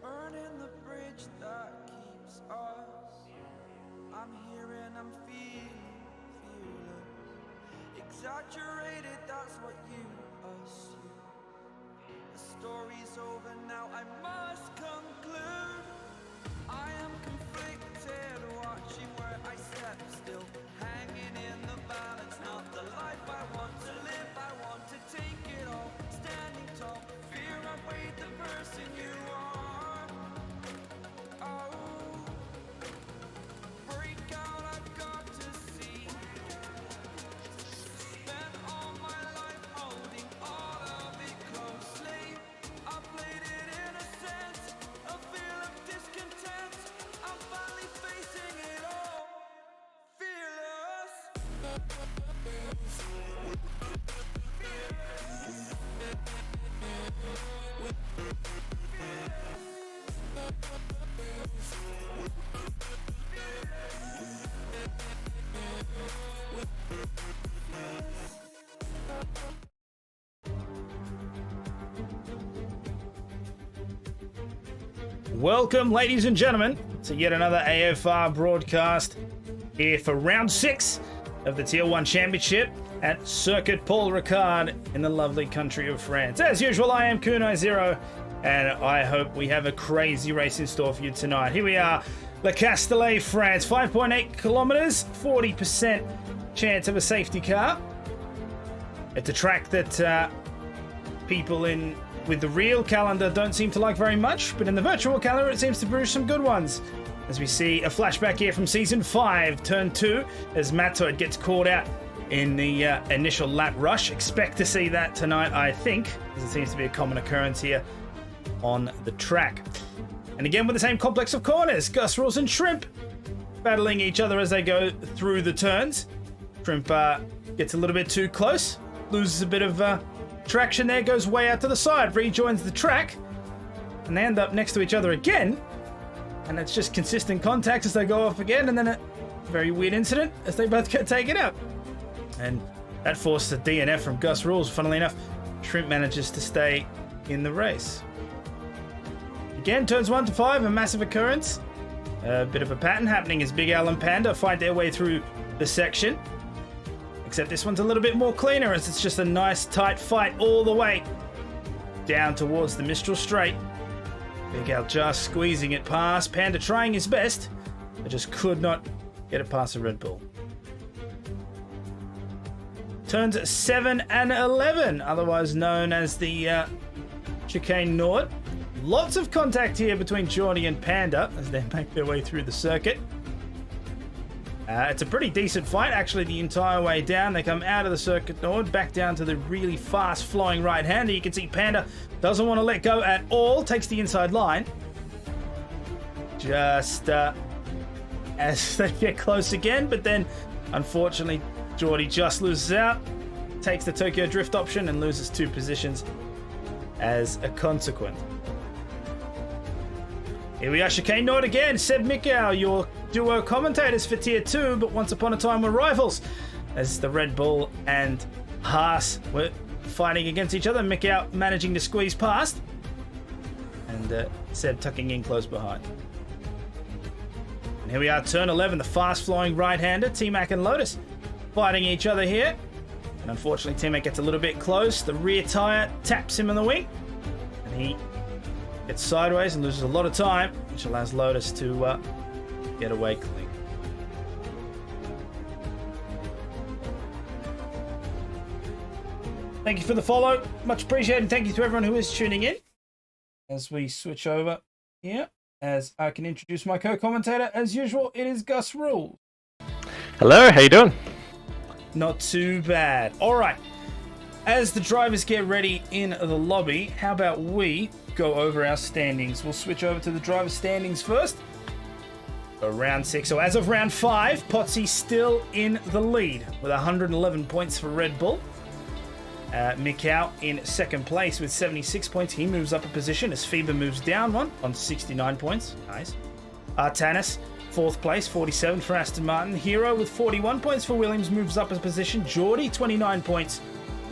Burning the bridge that keeps us. I'm here and I'm fearless. Exaggerated, that's what you assume. The story's over now, I must conclude. I am conflicted, watching where I step still. Hanging in the balance, not the life I want to live. I want to take it all, standing tall. Fear outweighed the person you are. Oh, break out, I've got to see. Spent all my life holding all of it closely. I played it in a sense, a feel of discontent. I'm finally facing it all, fearless. Welcome, ladies and gentlemen, to yet another AFR broadcast here for round 6 of the Tier 1 Championship at Circuit Paul Ricard in the lovely country of France. As usual, I am Kunai Zero, and I hope we have a crazy race in store for you tonight. Here we are, Le Castellet, France, 5.8 kilometers, 40% chance of a safety car. It's a track that people with the real calendar don't seem to like very much, but in the virtual calendar it seems to produce some good ones. As we see a flashback here from Season 5, Turn 2, as Matoid gets caught out in the initial lap rush. Expect to see that tonight, I think, as it seems to be a common occurrence here on the track. And again with the same complex of corners, Gus Rules and Shrimp battling each other as they go through the turns. Shrimp gets a little bit too close, loses a bit of traction there, goes way out to the side, rejoins the track, and they end up next to each other again. And it's just consistent contact as they go off again, and then a very weird incident as they both get taken out. And that forced a DNF from Gus Rules. Funnily enough, Shrimp manages to stay in the race. Again, turns 1 to 5, a massive occurrence. A bit of a pattern happening as Big Al and Panda fight their way through the section. Except this one's a little bit more cleaner, as it's just a nice tight fight all the way down towards the Mistral Straight. Big Al just squeezing it past. Panda trying his best, but just could not get it past the Red Bull. Turns 7 and 11, otherwise known as the Chicane Nord. Lots of contact here between Geordie and Panda as they make their way through the circuit. It's a pretty decent fight, actually, the entire way down. They come out of the Circuit Nord, back down to the really fast-flowing right-hander. You can see Panda doesn't want to let go at all, takes the inside line. Just as they get close again, but then, unfortunately, Geordie just loses out, takes the Tokyo Drift option, and loses 2 positions as a consequence. Here we are, Chicane Nord again. Seb Mikau, your duo commentators for Tier 2, but once upon a time were rivals, as the Red Bull and Haas were fighting against each other. Mikau managing to squeeze past, and Seb tucking in close behind. And here we are, turn 11, the fast-flowing right-hander, T-Mac and Lotus fighting each other here. And unfortunately, T-Mac gets a little bit close. The rear tyre taps him in the wing, and he gets sideways and loses a lot of time, which allows Lotus to get away clean. Thank you for the follow. Much appreciated. Thank you to everyone who is tuning in. As we switch over here, as I can introduce my co-commentator, as usual, it is Gus Rules. Hello, how you doing? Not too bad. All right. As the drivers get ready in the lobby, how about we go over our standings? We'll switch over to the driver standings first. So round 6. So as of round 5, Potsy still in the lead with 111 points for Red Bull. Mikau in second place with 76 points. He moves up a position as FIBA moves down one on 69 points. Nice. Artanis, fourth place, 47 for Aston Martin. Hero with 41 points for Williams moves up a position. Geordie, 29 points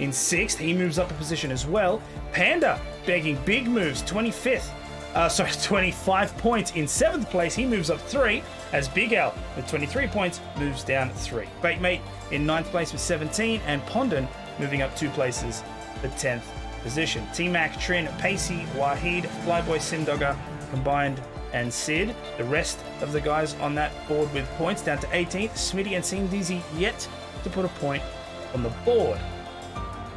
in sixth. He moves up a position as well. Panda begging big moves, 25th. 25 points in seventh place. He moves up 3 as Big Al with 23 points moves down 3. Batemate in ninth place with 17 and Pondon moving up 2 places, the 10th position. T-Mac, Trin, Pacey, Wahid, Flyboy, Sindogger combined and Sid. The rest of the guys on that board with points down to 18th. Smitty and Seam Dizzy yet to put a point on the board.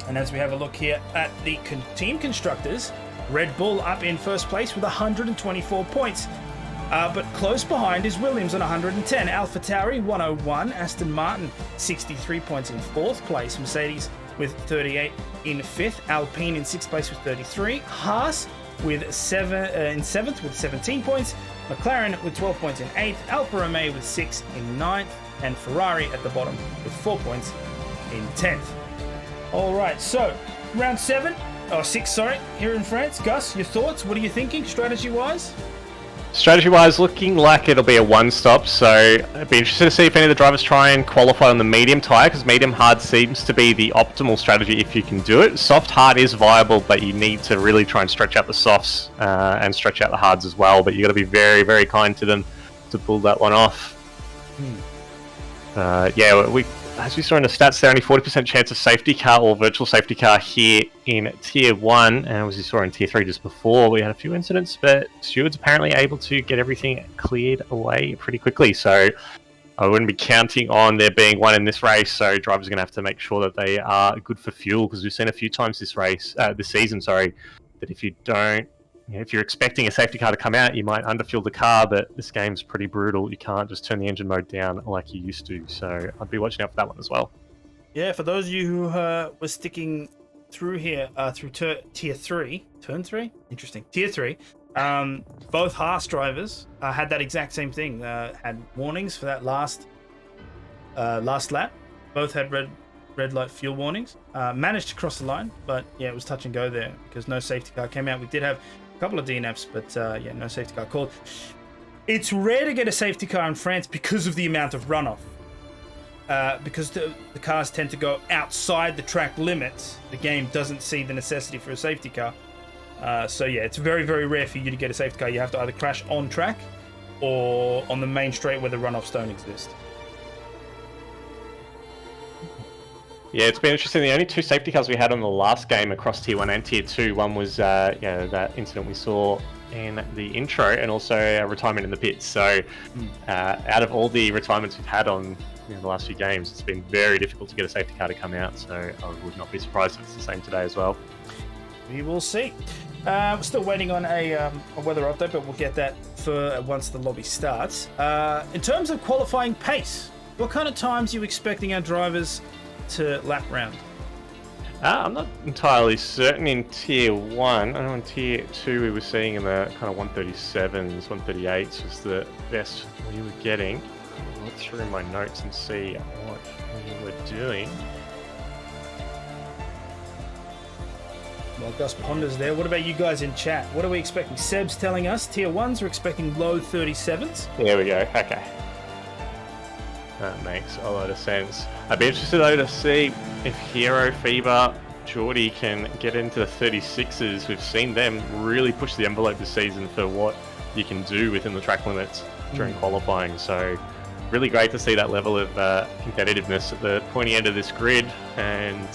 And as we have a look here at the team constructors, Red Bull up in first place with 124 points. But close behind is Williams on 110. AlphaTauri 101. Aston Martin 63 points in fourth place. Mercedes with 38 in fifth. Alpine in sixth place with 33. Haas with in seventh with 17 points. McLaren with 12 points in eighth. Alfa Romeo with 6 in ninth. And Ferrari at the bottom with 4 points in 10th. All right, so round 6, here in France. Gus, your thoughts? What are you thinking strategy-wise? Strategy-wise, looking like it'll be a one-stop, so I'd be interested to see if any of the drivers try and qualify on the medium tyre, because medium-hard seems to be the optimal strategy if you can do it. Soft-hard is viable, but you need to really try and stretch out the softs and stretch out the hards as well, but you got to be very, very kind to them to pull that one off. As we saw in the stats, there only 40% chance of safety car or virtual safety car here in Tier 1. And as we saw in Tier 3 just before, we had a few incidents, but Stewards apparently able to get everything cleared away pretty quickly. So I wouldn't be counting on there being one in this race. So drivers are going to have to make sure that they are good for fuel, because we've seen a few times this season, that if you don't, if you're expecting a safety car to come out, you might underfuel the car, but this game's pretty brutal. You can't just turn the engine mode down like you used to, so I'd be watching out for that one as well. Yeah, for those of you who were sticking through here, through Tier 3, Turn 3? Interesting. Tier 3, both Haas drivers had that exact same thing, had warnings for that last lap. Both had red light fuel warnings. Managed to cross the line, but yeah, it was touch and go there because no safety car came out. We did have a couple of DNFs, but no safety car called. It's rare to get a safety car in France because of the amount of runoff. Because the cars tend to go outside the track limits, the game doesn't see the necessity for a safety car. So yeah, it's very, very rare for you to get a safety car. You have to either crash on track or on the main straight where the runoffs don't exist. Yeah, it's been interesting. The only 2 safety cars we had on the last game across Tier 1 and Tier 2, one was that incident we saw in the intro, and also a retirement in the pits. So out of all the retirements we've had on the last few games, it's been very difficult to get a safety car to come out, so I would not be surprised if it's the same today as well. We will see. We're still waiting on a weather update, but we'll get that for once the lobby starts. In terms of qualifying pace, what kind of times are you expecting our drivers to lap round? I'm not entirely certain in Tier 1. I know in Tier 2 we were seeing in the kind of 137s, 138s was the best we were getting. I'll look through my notes and see what we were doing. Well, Gus ponders there. What about you guys in chat? What are we expecting? Seb's telling us Tier 1s are expecting low 37s. There we go. Okay. That makes a lot of sense. I'd be interested though to see if Hero, FIBA, Geordie can get into the 36s. We've seen them really push the envelope this season for what you can do within the track limits during qualifying. So really great to see that level of competitiveness at the pointy end of this grid, and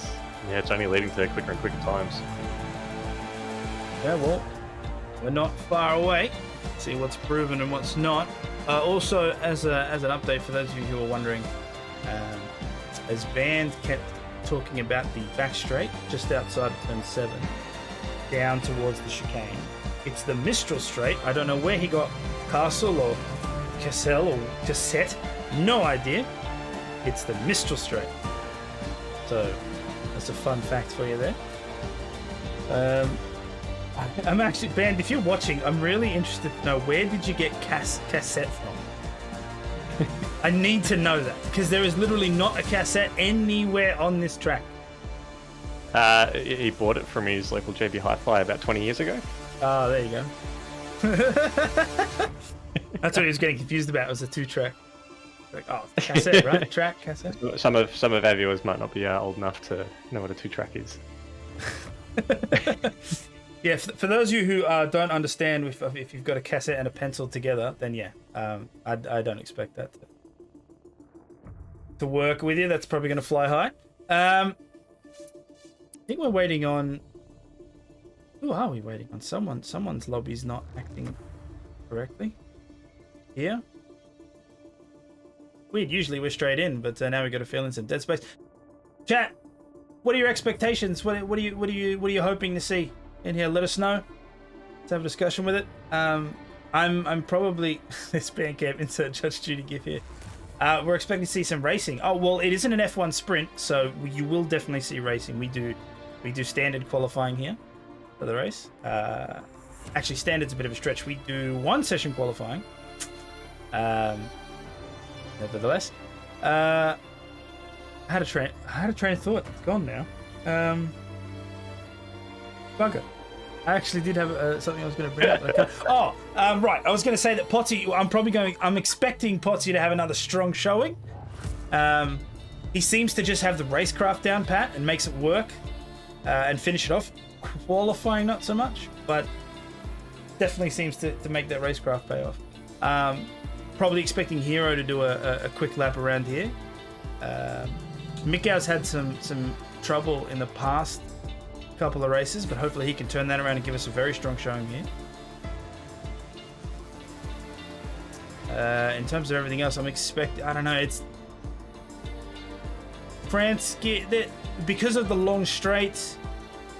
yeah, it's only leading to quicker and quicker times. Yeah, well, we're not far away. See what's proven and what's not. Also, as an update for those of you who are wondering, as Band kept talking about the back straight just outside of turn 7, down towards the chicane. It's the Mistral straight. I don't know where he got Castle or Cassell or Cassette. No idea. It's the Mistral straight. So that's a fun fact for you there. I'm actually, Band, if you're watching, I'm really interested to know, where did you get cassette from? I need to know that because there is literally not a cassette anywhere on this track. He bought it from his local JB Hi-Fi about 20 years ago. Oh, there you go. That's what he was getting confused about. Was a 2-track. Like, oh, cassette, right? Track, cassette. Some of our viewers might not be old enough to know what a 2-track is. Yeah, for those of you who don't understand if you've got a cassette and a pencil together, then yeah, I don't expect that to work with you. That's probably going to fly high. I think we're waiting on... Who are we waiting on? Someone's lobby's not acting correctly. Here? Weird, usually we're straight in, but now we've got to fill in some dead space. Chat, what are your expectations? What are you hoping to see in here? Let us know. Let's have a discussion with it. I'm probably this Bandcamp insert Judge Judy gif here. We're expecting to see some racing. Oh well, it isn't an F1 sprint, so you will definitely see racing. We do standard qualifying here for the race. Actually, standard's a bit of a stretch. We do 1 session qualifying. Nevertheless, I had a train of thought. It's gone now. Bugger. I actually did have something I was going to bring up. Right. I was going to say that Potty. I'm expecting Potty to have another strong showing. He seems to just have the racecraft down pat and makes it work and finish it off. Qualifying not so much, but definitely seems to make that racecraft pay off. Probably expecting Hero to do a quick lap around here. Mikau's had some trouble in the past couple of races, but hopefully he can turn that around and give us a very strong showing here. In terms of everything else, I'm expecting... I don't know, it's... France, because of the long straights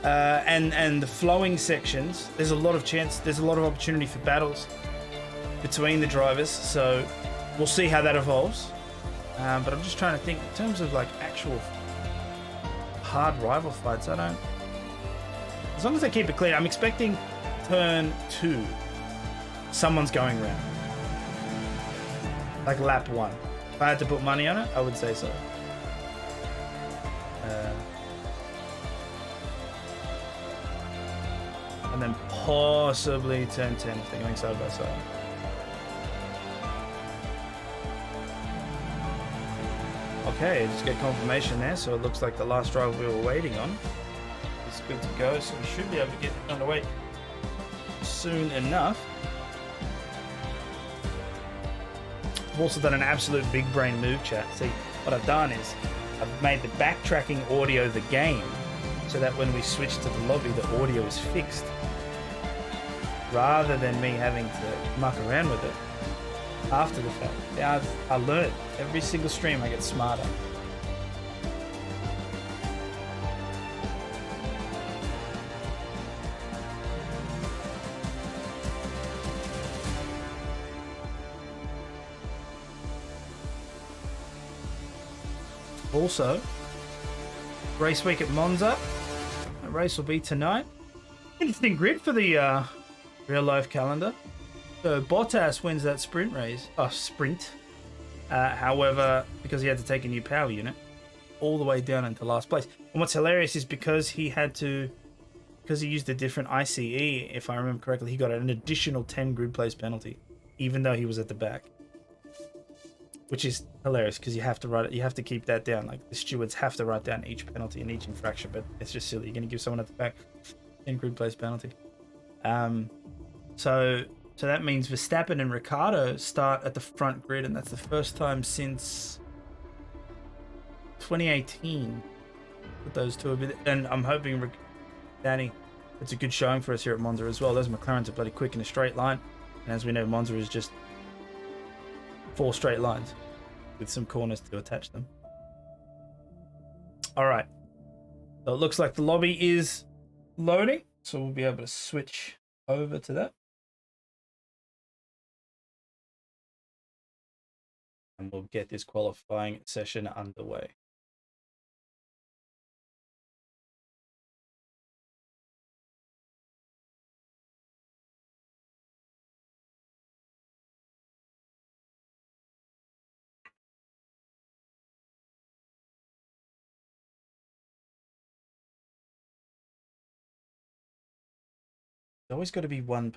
and the flowing sections, there's a lot of opportunity for battles between the drivers, so we'll see how that evolves. But I'm just trying to think in terms of like actual hard rival fights. As long as I keep it clean, I'm expecting turn 2 someone's going around, like lap 1. If I had to put money on it, I would say so. And then possibly turn 10 if they're going side by side. Okay, just get confirmation there, so it looks like the last driver we were waiting on is good to go, so we should be able to get underway soon enough. I've also done an absolute big brain move, chat. See, what I've done is I've made the backtracking audio the game, so that when we switch to the lobby, the audio is fixed, rather than me having to muck around with it after the fact. I learned. Every single stream I get smarter. Also, race week at Monza. That race will be tonight. Interesting grid for the real life calendar. So Bottas wins that sprint race. However, because he had to take a new power unit, all the way down into last place. And what's hilarious is because he used a different ICE, if I remember correctly, he got an additional 10 grid place penalty, even though he was at the back. Which is hilarious because you have to write it. You have to keep that down. Like the stewards have to write down each penalty and each infraction, but it's just silly. You're going to give someone at the back 10 grid place penalty. So that means Verstappen and Ricciardo start at the front grid, and that's the first time since 2018 that those two have been. And I'm hoping, Danny, it's a good showing for us here at Monza as well. Those McLarens are bloody quick in a straight line, and as we know, Monza is just 4 straight lines with some corners to attach them. All right, so it looks like the lobby is loading, so we'll be able to switch over to that. And we'll get this qualifying session underway. always got to be one.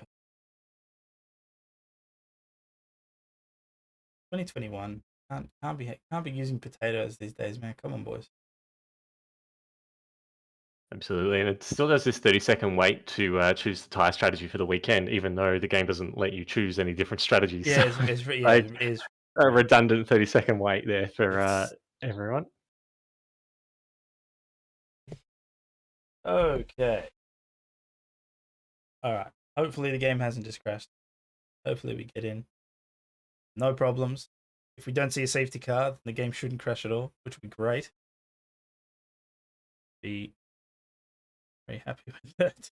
2021 can't be using potatoes these days, man. Come on, boys. Absolutely, and it still does this 30-second wait to choose the tire strategy for the weekend, even though the game doesn't let you choose any different strategies. Yeah, So, it is a redundant 30-second wait there for everyone. Okay. All right. Hopefully the game hasn't just crashed. Hopefully we get in. No problems. If we don't see a safety car, then the game shouldn't crash at all, which would be great. Be very happy with that.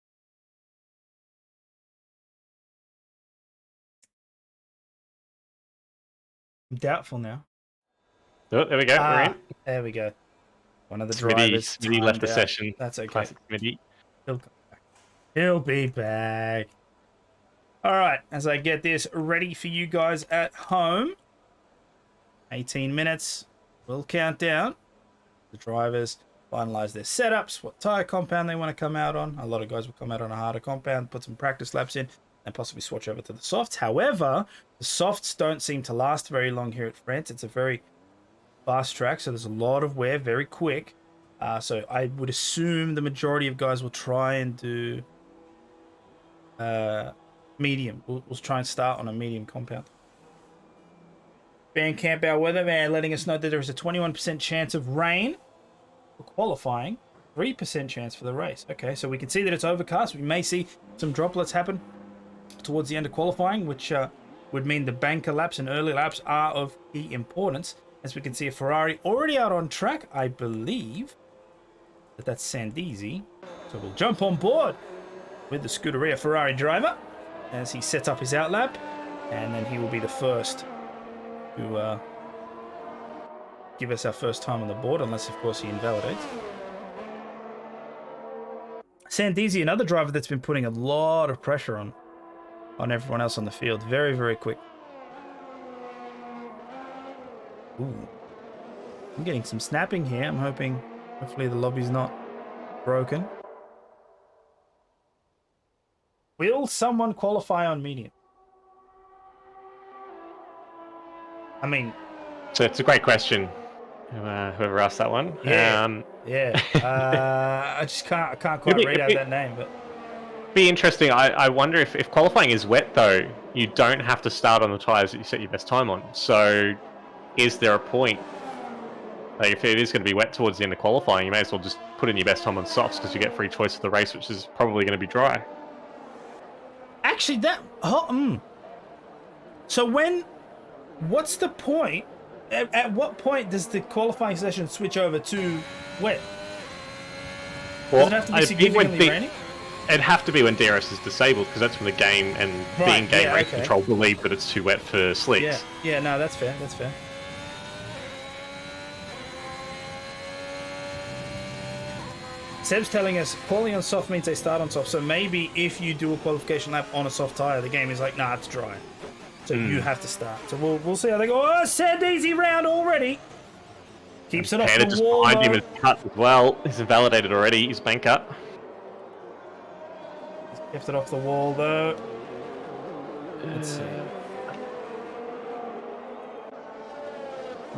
I'm doubtful now. Oh, there we go. We're in. There we go. One of the drivers Smitty left the timed out. session. That's okay. Classic Smitty. He'll come back. He'll be back. All right, as I get this ready for you guys at home, 18 minutes. We'll count down. The drivers finalize their setups, what tire compound they want to come out on. A lot of guys will come out on a harder compound, put some practice laps in, and possibly switch over to the softs. However, the softs don't seem to last very long here at France. It's a very fast track, so there's a lot of wear very quick. So I would assume the majority of guys will try and do medium. We'll try and start on a medium compound. Bandcamp, our weatherman, letting us know that there is a 21% chance of rain for qualifying, 3% chance for the race. Okay, so we can see that it's overcast. We may see some droplets happen towards the end of qualifying, which would mean the banker laps and early laps are of key importance. As we can see, a Ferrari already out on track. I believe that that's Sandisi. So we'll jump on board with the Scuderia Ferrari driver as he sets up his outlap, and then he will be the first to give us our first time on the board, unless of course he invalidates. Sandisi, another driver that's been putting a lot of pressure on everyone else on the field. Very, very quick. Ooh. I'm getting some snapping here. I'm hopefully the lobby's not broken. Will someone qualify on medium? I mean, so it's a great question. Whoever asked that one. Yeah. I just can't quite read out that name, but be interesting. I wonder if qualifying is wet though, you don't have to start on the tyres that you set your best time on. So is there a point? Like if it is going to be wet towards the end of qualifying, you may as well just put in your best time on softs because you get free choice of the race, which is probably going to be dry. Actually, So what's the point? At what point does the qualifying session switch over to wet? Does it have to be significantly raining? It'd have to be when DRS is disabled, because that's when the game and being game race control believe that it's too wet for slicks. Yeah, no, that's fair. Seb's telling us qualifying on soft means they start on soft, so maybe if you do a qualification lap on a soft tyre, the game is like, nah, it's dry. So you have to start. So we'll see how they go. Oh, Sandisi round already. Keeps it off the wall. Behind him is cut as well. He's invalidated already. He's bank up. He's kept it off the wall though. Let's see.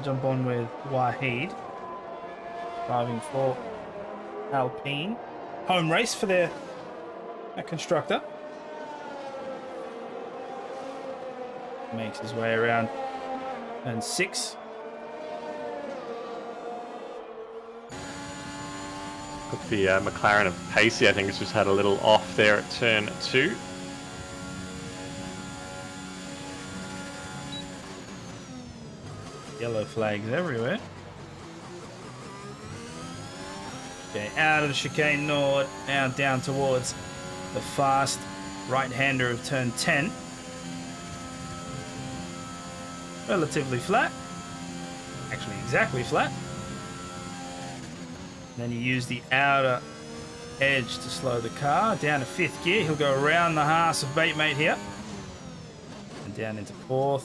Jump on with Wahid. Driving for Alpine. Home race for their constructor. Makes his way around turn 6. Got the McLaren of Pacey, I think, has just had a little off there at turn 2. Yellow flags everywhere. Okay, out of the chicane Nord, now down towards the fast right-hander of turn 10. Relatively flat. Actually, exactly flat. Then you use the outer edge to slow the car. Down to 5th gear. He'll go around the Haas of Batemate here. And down into 4th.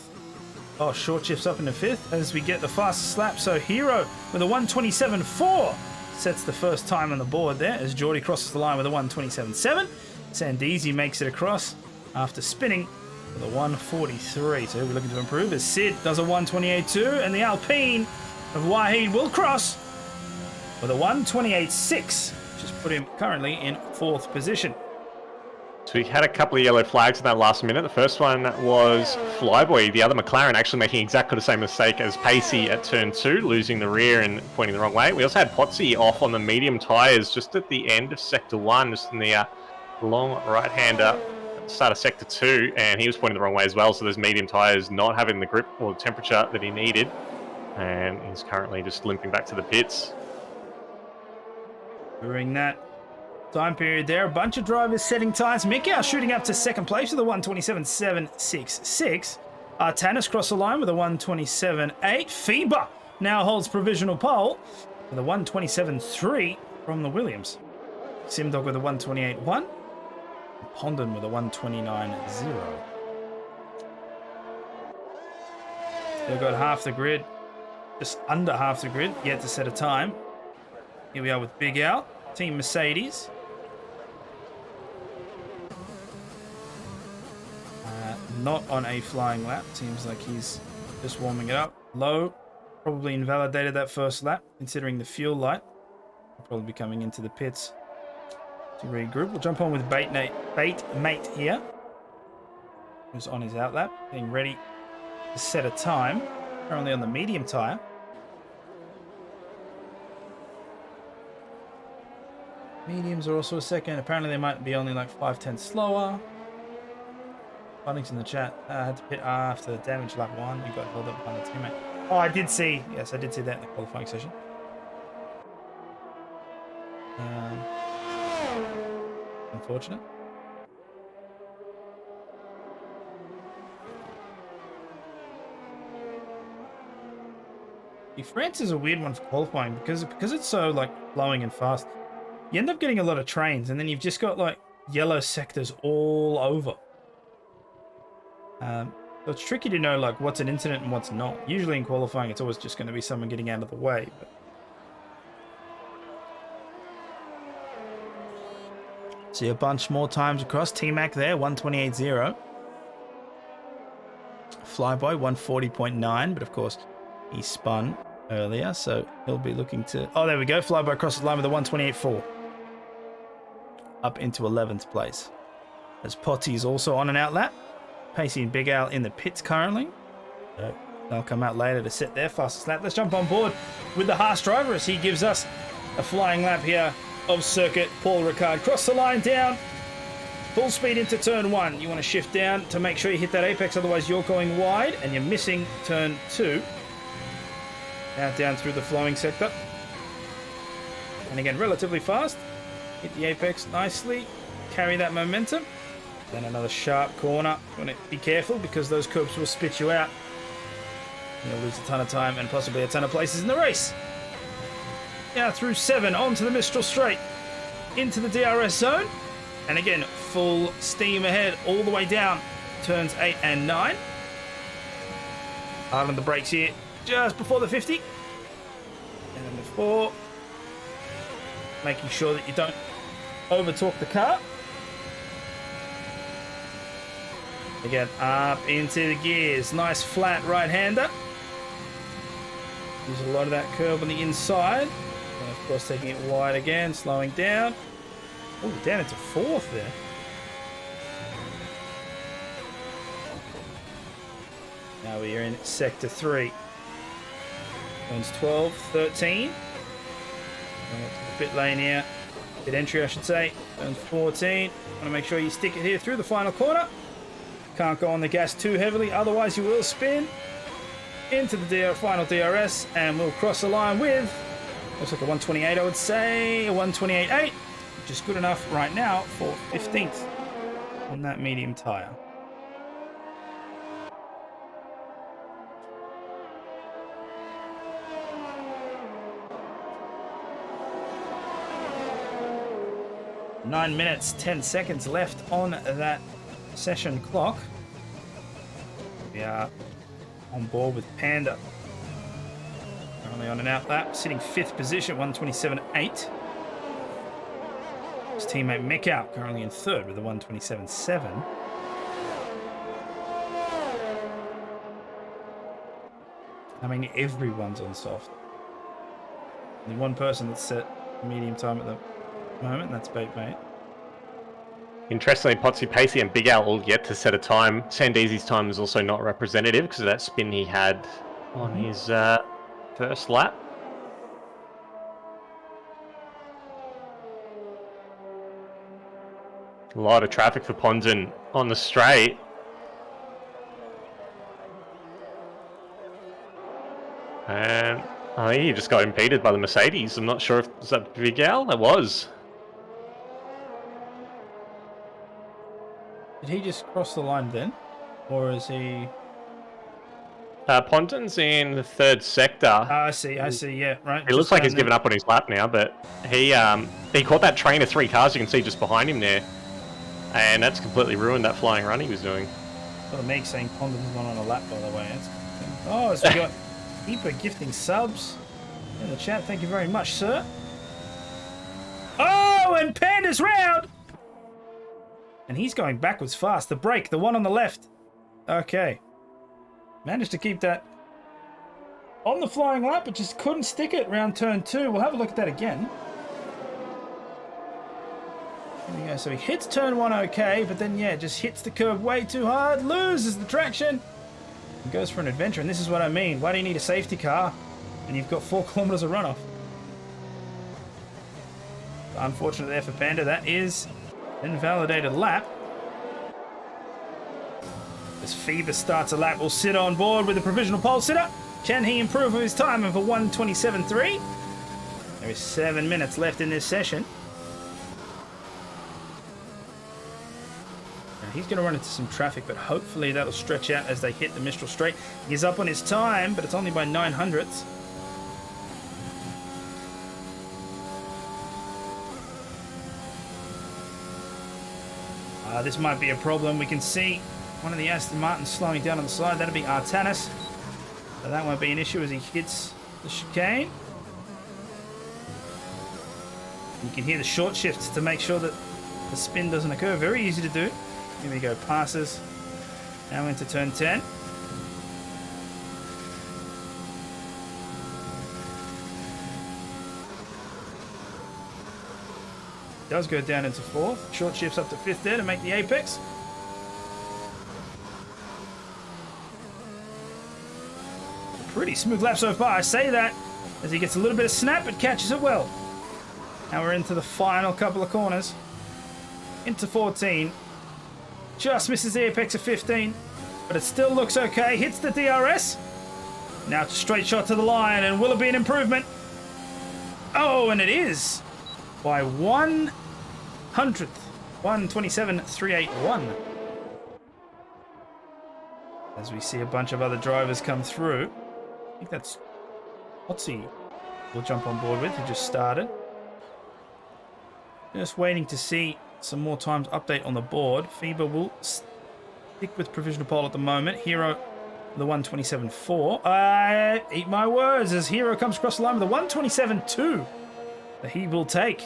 Oh, short shifts up into 5th as we get the fastest lap. So Hero with a 1:27.4 sets the first time on the board there as Geordie crosses the line with a 1:27.7. Sandeezy makes it across after spinning with a 143. So he'll be looking to improve as Sid does a 128.2, and the Alpine of Wahid will cross with a 128.6, which has put him currently in 4th position. So we had a couple of yellow flags in that last minute. The first one was Flyboy, the other McLaren, actually making exactly the same mistake as Pacey at turn 2, losing the rear and pointing the wrong way. We also had Potsy off on the medium tyres just at the end of Sector 1, just in the long right-hander at the start of Sector 2, and he was pointing the wrong way as well, so those medium tyres not having the grip or the temperature that he needed, and he's currently just limping back to the pits. During that time period there, a bunch of drivers setting tyres. Mikau shooting up to 2nd place with a 127.766. Artanis crossed the line with a 127.8. FIBA now holds provisional pole with a 127.3 from the Williams. Simdog with a 128.1. Pondon with a 129.0. They've got half the grid, just under half the grid, yet to set a time. Here we are with Big Al, Team Mercedes. Not on a flying lap. Seems like he's just warming it up. Low probably invalidated that first lap, considering the fuel light. He'll probably be coming into the pits to regroup. We'll jump on with Bait Mate here, who's on his out lap, getting ready to set a time. Currently on the medium tyre. Mediums are also a second. Apparently they might be only like 5/10 slower. Bunnings in the chat. Had to pit after damage lap 1. You got held up by the teammate. Oh, I did see. Yes, I did see that in the qualifying session. Unfortunate. France is a weird one for qualifying because it's so like flowing and fast. You end up getting a lot of trains, and then you've just got like yellow sectors all over. So it's tricky to know like what's an incident and what's not. Usually in qualifying, it's always just going to be someone getting out of the way. But see a bunch more times across. T-Mac there, 128.0. Flyboy, 140.9, but of course he spun earlier, so he'll be looking to... Oh, there we go. Flyboy across the line with a 128.4. Up into 11th place. As Potty is also on an out lap. Pacey and Big Al in the pits currently. So they'll come out later to set their fastest lap. Let's jump on board with the Haas driver as he gives us a flying lap here of circuit. Paul Ricard cross the line down. Full speed into turn 1. You want to shift down to make sure you hit that apex, otherwise you're going wide and you're missing turn 2. Now down through the flowing sector. And again, relatively fast. Hit the apex nicely. Carry that momentum. Then another sharp corner. You want to be careful because those curbs will spit you out. You'll lose a ton of time and possibly a ton of places in the race. Now through 7 onto the Mistral Straight. Into the DRS zone. And again, full steam ahead all the way down. Turns 8 and 9. Hard on the brakes here. Just before the 50. And then the 4. Making sure that you don't over-torque the car. Again, up into the gears. Nice flat right-hander. Use a lot of that curve on the inside. And of course, taking it wide again, slowing down. Oh, down into 4th there. Now we are in Sector 3. Turns 12, 13. Going up to the pit lane here. Pit entry, I should say. Turns 14. Want to make sure you stick it here through the final corner. Can't go on the gas too heavily, otherwise you will spin into the final DRS, and we'll cross the line with, looks like a 128, I would say, a 128.8, which is good enough right now for 15th on that medium tyre. Nine minutes, 10 seconds left on that session clock. We are on board with Panda. Currently on an out lap, sitting 5th position, 127.8. His teammate Mick out, currently in third with a 1:27.7. I mean, everyone's on soft. Only one person that's set medium time at the moment, and that's Bait Mate. Interestingly, Potsy Pacey and Big Al all yet to set a time. Sandeezy's time is also not representative because of that spin he had on his first lap. A lot of traffic for Pondon on the straight. And I think he just got impeded by the Mercedes. I'm not sure if was that Big Al? It was. Did he just cross the line then? Or is he... Ponton's in the third sector. I see, yeah, right. It looks like he's given up on his lap now, but he caught that train of 3 cars you can see just behind him there. And that's completely ruined that flying run he was doing. Well, Meg saying Pondon's not on a lap, by the way. Oh, so we got Keeper gifting subs in the chat. Thank you very much, sir. Oh, and Panda's round! And he's going backwards fast. The brake, the one on the left. Okay. Managed to keep that on the flying lap, but just couldn't stick it round turn 2. We'll have a look at that again. There we go. So he hits turn 1 okay, but then, yeah, just hits the curb way too hard, loses the traction, and goes for an adventure. And this is what I mean. Why do you need a safety car and you've got 4 kilometers of runoff? Unfortunate there for Panda. That is invalidated lap. As Phoebus starts a lap, will sit on board with a provisional pole sitter. Can he improve his time of a 1:27.3? There is 7 minutes left in this session. Now he's going to run into some traffic, but hopefully that'll stretch out as they hit the Mistral Straight. He's up on his time, but it's only by 900ths. This might be a problem. We can see one of the Aston Martins slowing down on the side. That'll be Artanis. So that won't be an issue as he hits the chicane. You can hear the short shifts to make sure that the spin doesn't occur. Very easy to do. Here we go. Passes. Now into turn 10. Does go down into 4th. Short shifts up to 5th there to make the apex. Pretty smooth lap so far, I say that as he gets a little bit of snap but catches it well. Now we're into the final couple of corners. Into 14. Just misses the apex of 15, but it still looks okay. Hits the DRS. Now it's a straight shot to the line, and will it be an improvement? Oh, and it is by 1/100th. 1:27.381. As we see a bunch of other drivers come through. I think that's Otzi we'll jump on board with, who just started. Just waiting to see some more times update on the board. FIBA will stick with provisional pole at the moment. Hero, the 1:27.4. Eat my words as Hero comes across the line with a 1:27.2. That he will take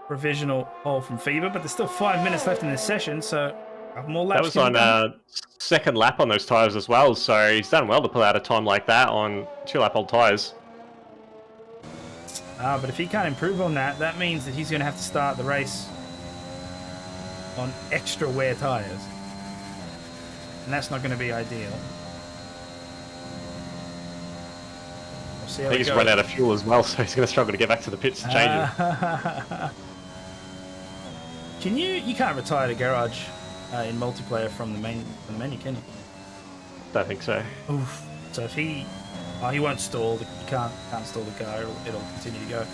provisional pole from FIBA, but there's still 5 minutes left in this session, so more laps. That was on second lap on those tyres as well, so he's done well to pull out a time like that on 2-lap-old tyres. But if he can't improve on that, that means that he's going to have to start the race on extra wear tyres. And that's not going to be ideal. We'll see how I think he's run out of fuel as well, so he's going to struggle to get back to the pits to change it. You can't retire to garage in multiplayer from the menu, can you? Don't think so. Oof. So if he won't stall. You can't stall the car. It'll continue to go.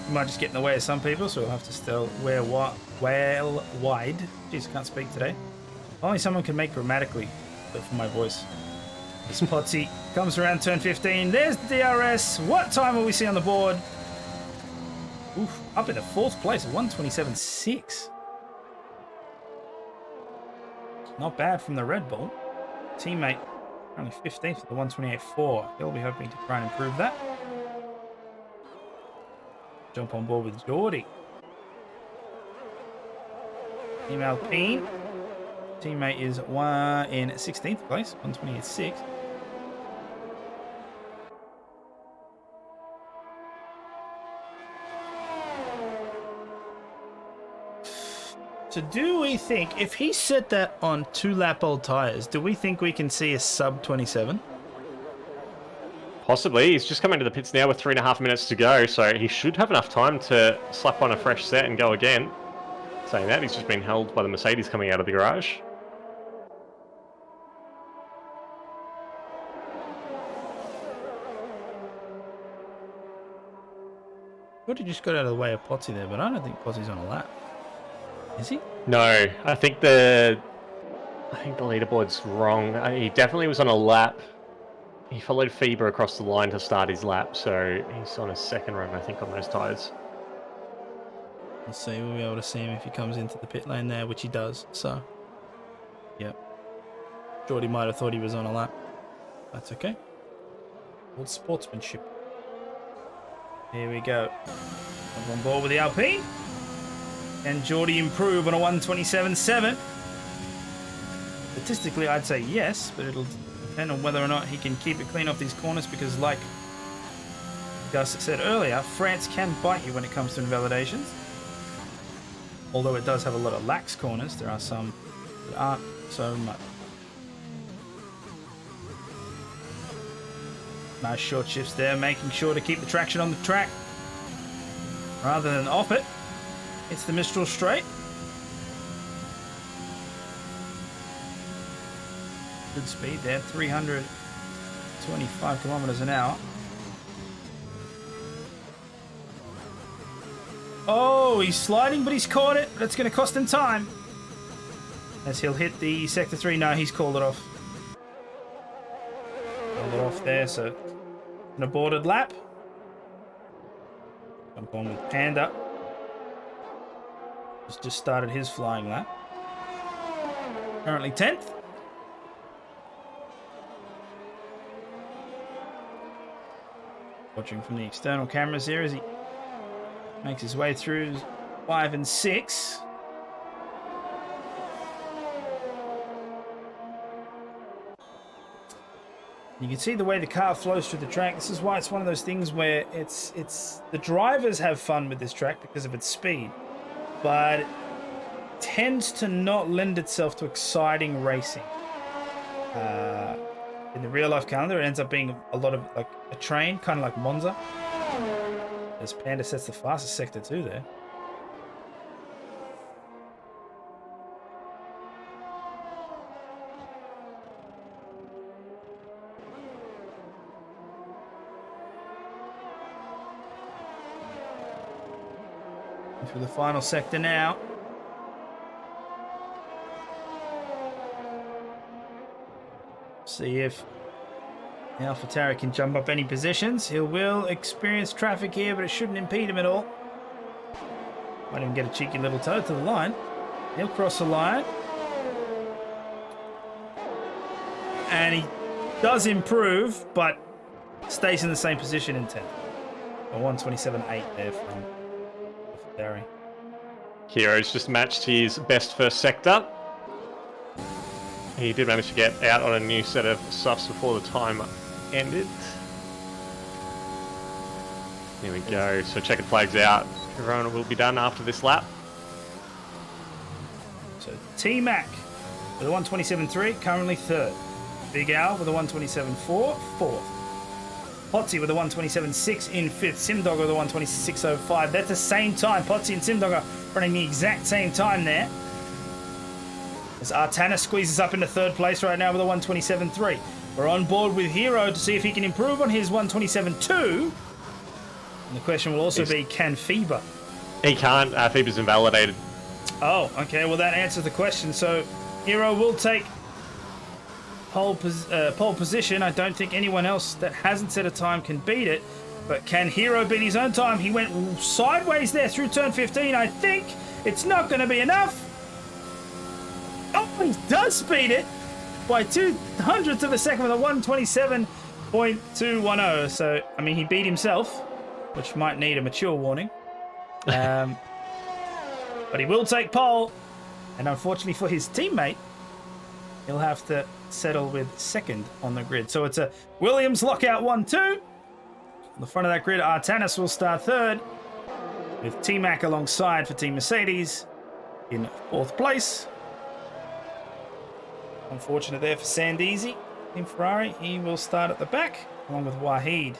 You might just get in the way of some people, so we'll have to still wear wide. Jeez, I can't speak today. Only someone can make grammatically, but for my voice. This Potsy comes around turn 15. There's the DRS. What time will we see on the board? Oof, up in the 4th place, 1:27.6. Not bad from the Red Bull. Teammate only 15th at the 1:28.4. He'll be hoping to try and improve that. Jump on board with Geordie. Team Alpine. Teammate is in 16th place, 128.6. So do we think, if he set that on 2-lap-old tyres, do we think we can see a sub 27? Possibly. He's just coming to the pits now with 3.5 minutes to go, so he should have enough time to slap on a fresh set and go again. Saying that, he's just been held by the Mercedes coming out of the garage. Thought he just got out of the way of Potsy there, but I don't think Potsy's on a lap. Is he? No, I think the leaderboard's wrong. He definitely was on a lap. He followed Fieber across the line to start his lap, so he's on a second run, I think, on those tyres. We'll see. We'll be able to see him if he comes into the pit lane there, which he does. So, yep. Geordie might have thought he was on a lap. That's okay. Old sportsmanship. Here we go. I'm on board with the Alpine. Can Geordie improve on a 127.7? Statistically, I'd say yes, but it'll depend on whether or not he can keep it clean off these corners, because like Gus said earlier, France can bite you when it comes to invalidations. Although it does have a lot of lax corners, there are some that aren't so much. Nice short shifts there, making sure to keep the traction on the track rather than off it. It's the Mistral straight. Good speed there, 325 kilometers an hour. Oh, he's sliding, but he's caught it. That's going to cost him time. As he'll hit the Sector 3. No, he's called it off. Called it off there, so an aborted lap. Jump on with Panda. Just started his flying lap. Currently 10th. Watching from the external cameras here as he makes his way through 5 and 6. You can see the way the car flows through the track. This is why it's one of those things where it's the drivers have fun with this track because of its speed, but it tends to not lend itself to exciting racing. In the real life calendar, it ends up being a lot of like a train, kind of like Monza. As Panda sets the fastest Sector 2 there. For the final sector now. See if AlphaTauri can jump up any positions. He will experience traffic here, but it shouldn't impede him at all. Might even get a cheeky little toe to the line. He'll cross the line. And he does improve, but stays in the same position in 10th. A 127.8 there from AlphaTauri. Hero's just matched his best first sector. He did manage to get out on a new set of softs before the time ended. Here we go. So checkered flags out. Everyone will be done after this lap. So T-Mac with a 127.3, currently 3rd. Big Al with a 127.4, 4th. Potsy with a 127.6 in 5th. Simdogger with a 126.05. That's the same time. Potsy and Simdogger running the exact same time there. As Artana squeezes up into 3rd place right now with a 127.3. We're on board with Hero to see if he can improve on his 127.2. And the question will also be, can Fieber? He can't. Fieber's invalidated. Oh, okay. Well, that answers the question. So Hero will take pole position. I don't think anyone else that hasn't set a time can beat it. But can Hero beat his own time? He went sideways there through turn 15. I think it's not going to be enough. Oh, he does beat it by 0.02 of a second with a 127.210. So, I mean, he beat himself, which might need a mature warning. But he will take pole. And unfortunately for his teammate, he'll have to settle with second on the grid. So it's a Williams lockout 1-2. On the front of that grid, Artanis will start third, with T-Mac alongside for Team Mercedes in fourth place. Unfortunate there for Sandeezy. Team Ferrari, he will start at the back, along with Wahid.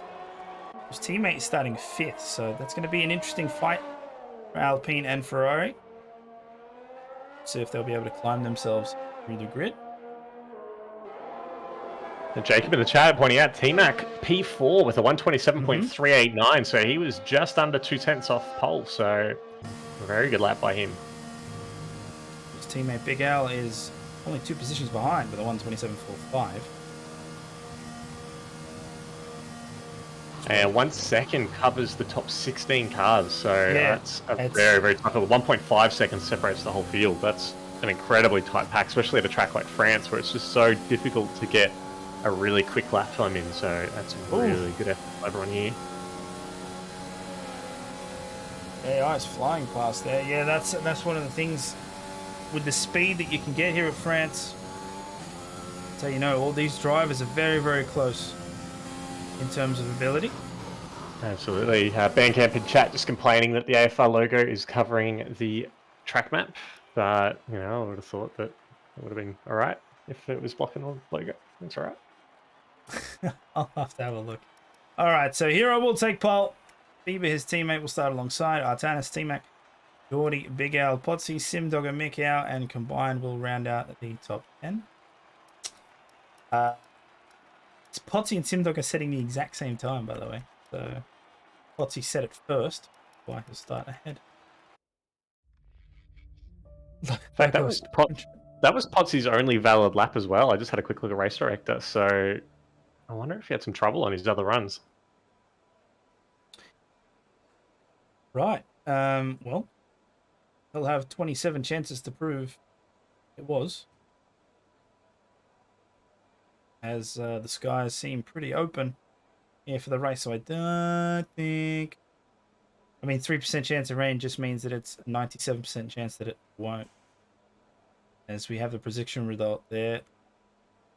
His teammate is starting fifth, so that's going to be an interesting fight for Alpine and Ferrari. See if they'll be able to climb themselves through the grid. And Jacob in the chat pointing out T-Mac P4 with a 127.389, so he was just under 2/10 off pole, so a very good lap by him. His teammate Big Al is only 2 positions behind with a 127.45. And 1 second covers the top 16 cars, so Yeah, that's a very, very tough. 1.5 seconds separates the whole field. That's an incredibly tight pack, especially at a track like France, where it's just so difficult to get a really quick lap time in. So that's a really good effort by everyone here. AI is flying past there. Yeah, that's one of the things with the speed that you can get here at France. So you know, all these drivers are very, very close in terms of ability. Absolutely. Bandcamp in chat just complaining that the AFR logo is covering the track map, but you know, I would have thought that it would have been all right if it was blocking the logo. That's all right. I'll have to have a look. All right, so Hero will take pole. Bieber, his teammate, will start alongside. Artanis, T-Mac, Geordie, Big Al, Potsy, Simdog, and Mikau, and combined will round out at the top 10. Potsy and Simdog are setting the exact same time, by the way. So Potsy set it first. Why he'll start ahead. In fact, that was Potsy's only valid lap as well. I just had a quick look at Race Director, so I wonder if he had some trouble on his other runs. Right. Well, he'll have 27 chances to prove it was, as the skies seem pretty open here for the race. So I don't think. I mean, 3% chance of rain just means that it's a 97% chance that it won't. As we have the prediction result there.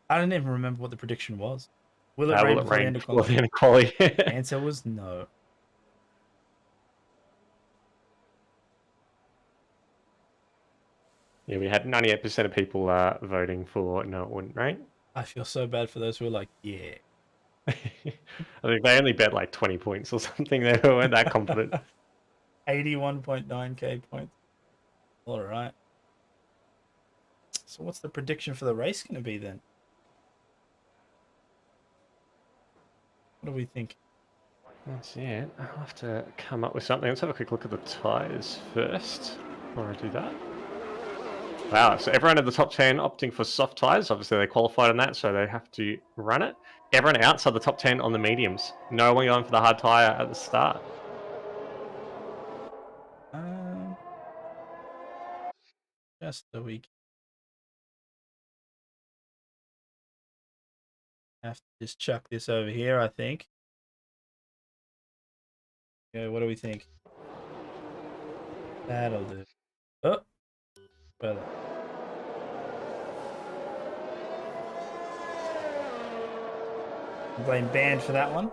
I don't even remember what the prediction was. Will it rain before the end of quali? The answer was no. Yeah, we had 98% of people voting for no, it wouldn't rain. I feel so bad for those who are like, yeah. I think they only bet like 20 points or something. They weren't that confident. 81.9k points. All right. So what's the prediction for the race going to be then? What do we think? That's it. I'll have to come up with something. Let's have a quick look at the tyres first before I do that. Wow, so everyone in the top 10 opting for soft tyres. Obviously, they qualified on that, so they have to run it. Everyone outside the top 10 on the mediums. No one going for the hard tyre at the start. Just the week. Have to just chuck this over here, I think. Okay, what do we think? That'll do. Oh, brother. Blame banned for that one.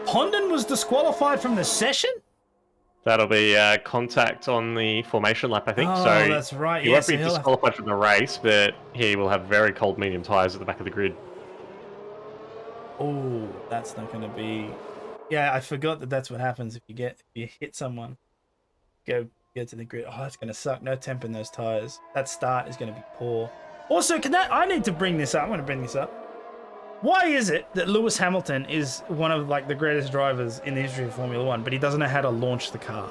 Hondan was disqualified from the session? That'll be contact on the formation lap, I think. Oh, so that's right. He won't be disqualified from the race, but he will have very cold medium tyres at the back of the grid. Oh, that's not going to be... Yeah, I forgot that that's what happens if you hit someone. Go to the grid. Oh, that's going to suck. No temp in those tyres. That start is going to be poor. Also, I need to bring this up. I'm going to bring this up. Why is it that Lewis Hamilton is one of like the greatest drivers in the history of Formula One, but he doesn't know how to launch the car?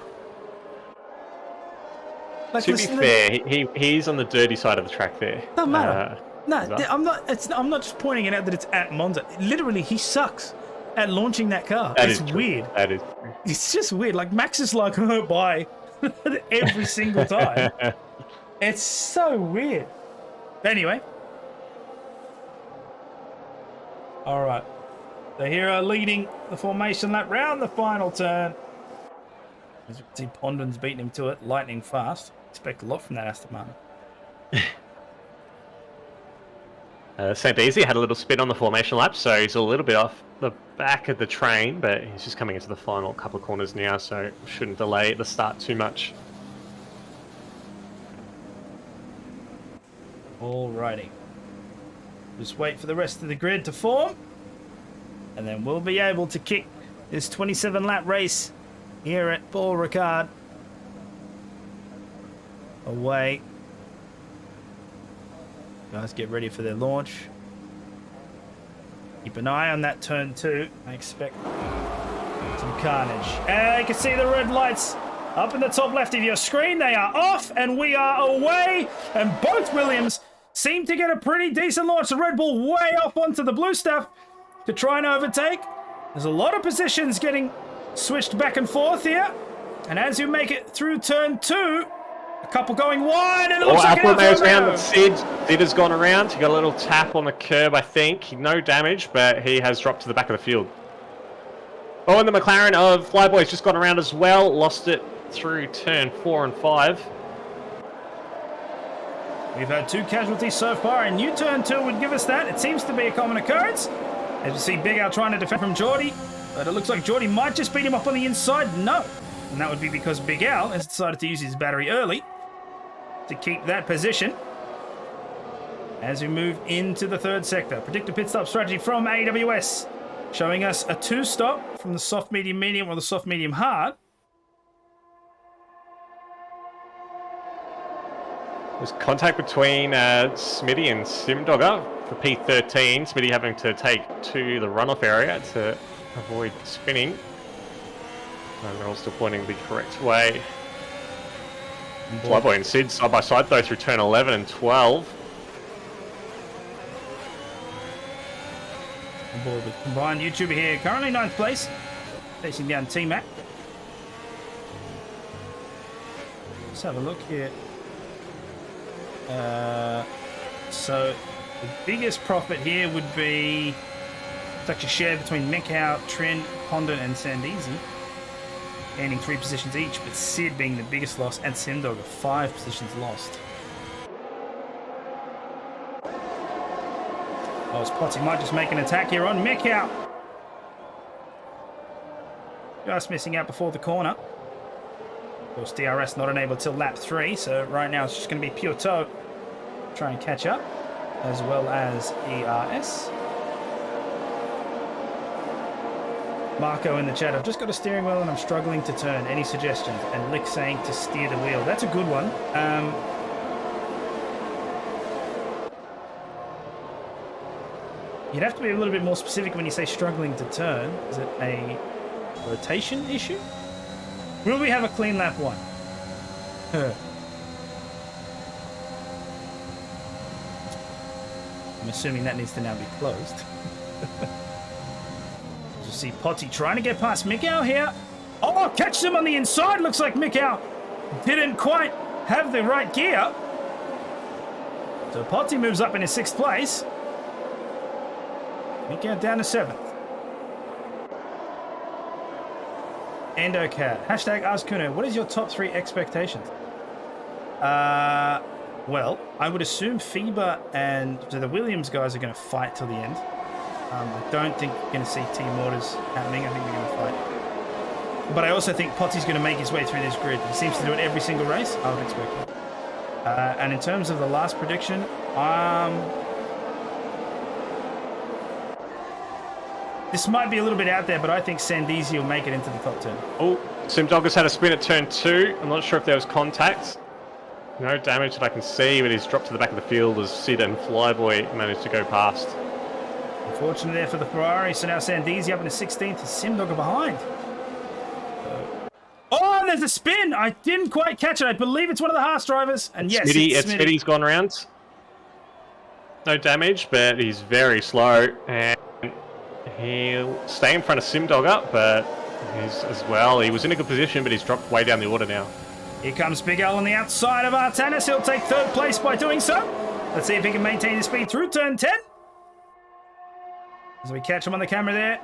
Like, to be fair, he's on the dirty side of the track there. Doesn't matter. No, I'm not just pointing it out that it's at Monza. Literally, he sucks at launching that car. It's weird. That is. It's just weird. Like Max is like, oh, bye, every single time. It's so weird. Anyway. All right. So here are leading the formation lap round the final turn. As you can see, Pondon's beating him to it, lightning fast. Expect a lot from that Aston Martin. St. Easy had a little spin on the formation lap, so he's a little bit off the back of the train, but he's just coming into the final couple of corners now, so shouldn't delay the start too much. Alrighty. Just wait for the rest of the grid to form, and then we'll be able to kick this 27-lap race here at Paul Ricard away. Guys, get ready for their launch. Keep an eye on that turn 2. I expect some carnage. And you can see the red lights up in the top left of your screen. They are off, and we are away. And both Williams seem to get a pretty decent launch. The Red Bull way off onto the blue stuff to try and overtake. There's a lot of positions getting switched back and forth here. And as you make it through turn 2, a couple going wide, and it looks like Alfa Romeo's around, but Sid has gone around. He got a little tap on the curb, I think. No damage, but he has dropped to the back of the field. Oh, and the McLaren of Flyboy's just gone around as well. Lost it through turn 4 and 5. We've had 2 casualties so far, and new turn 2 would give us that. It seems to be a common occurrence. As you see Big Al trying to defend from Geordie, but it looks like Geordie might just beat him up on the inside. No. And that would be because Big Al has decided to use his battery early to keep that position. As we move into the third sector, predicted pit stop strategy from AWS, showing us a 2-stop from the soft, medium, medium, or the soft, medium, hard. There's contact between Smitty and Simdogger for P13. Smitty having to take to the runoff area to avoid spinning. And they're all still pointing the correct way. Flyboy and Sid side by side though through turn 11 and 12. On board with combined YouTuber here, currently 9th place, facing down T-Mac. Let's have a look here. So the biggest profit here would be it's actually shared between Mikau, Trin, Honda, and Sandeezy, gaining 3 positions each, but Sid being the biggest loss, and Simdog 5 positions lost. Oh, Potty might just make an attack here on Mikau. Just missing out before the corner. Of course, DRS not enabled till lap 3, so right now it's just going to be pure toe. Try and catch up, as well as ERS. Marco in the chat, I've just got a steering wheel and I'm struggling to turn. Any suggestions? And Lick saying to steer the wheel. That's a good one. You'd have to be a little bit more specific when you say struggling to turn. Is it a rotation issue? Will we have a clean lap 1? I'm assuming that needs to now be closed. You see Potty trying to get past Mikau here. Oh, catch him on the inside. Looks like Mikau didn't quite have the right gear. So Potty moves up into 6th place. Mikau down to 7th. EndoCat. Hashtag Ask Kuno. What is your top 3 expectations? Well, I would assume FIBA and the Williams guys are going to fight till the end. I don't think you're going to see Team Orders happening. I think they're going to fight. But I also think Potty's going to make his way through this grid. He seems to do it every single race. I would expect that. And in terms of the last prediction, this might be a little bit out there, but I think Sandeezy will make it into the top 10. Oh, Simdogger's had a spin at turn 2. I'm not sure if there was contact. No damage that I can see, but he's dropped to the back of the field as Sid and Flyboy managed to go past. Unfortunate there for the Ferrari, so now Sandeezy up into 16th, Simdogger behind. Oh, and there's a spin! I didn't quite catch it. I believe it's one of the Haas drivers. And yes, Smitty's gone around. No damage, but he's very slow. And he'll stay in front of Simdogger, but he's as well. He was in a good position, but he's dropped way down the order now. Here comes Big Al on the outside of Artanis. He'll take 3rd place by doing so. Let's see if he can maintain his speed through turn 10. As we catch him on the camera there.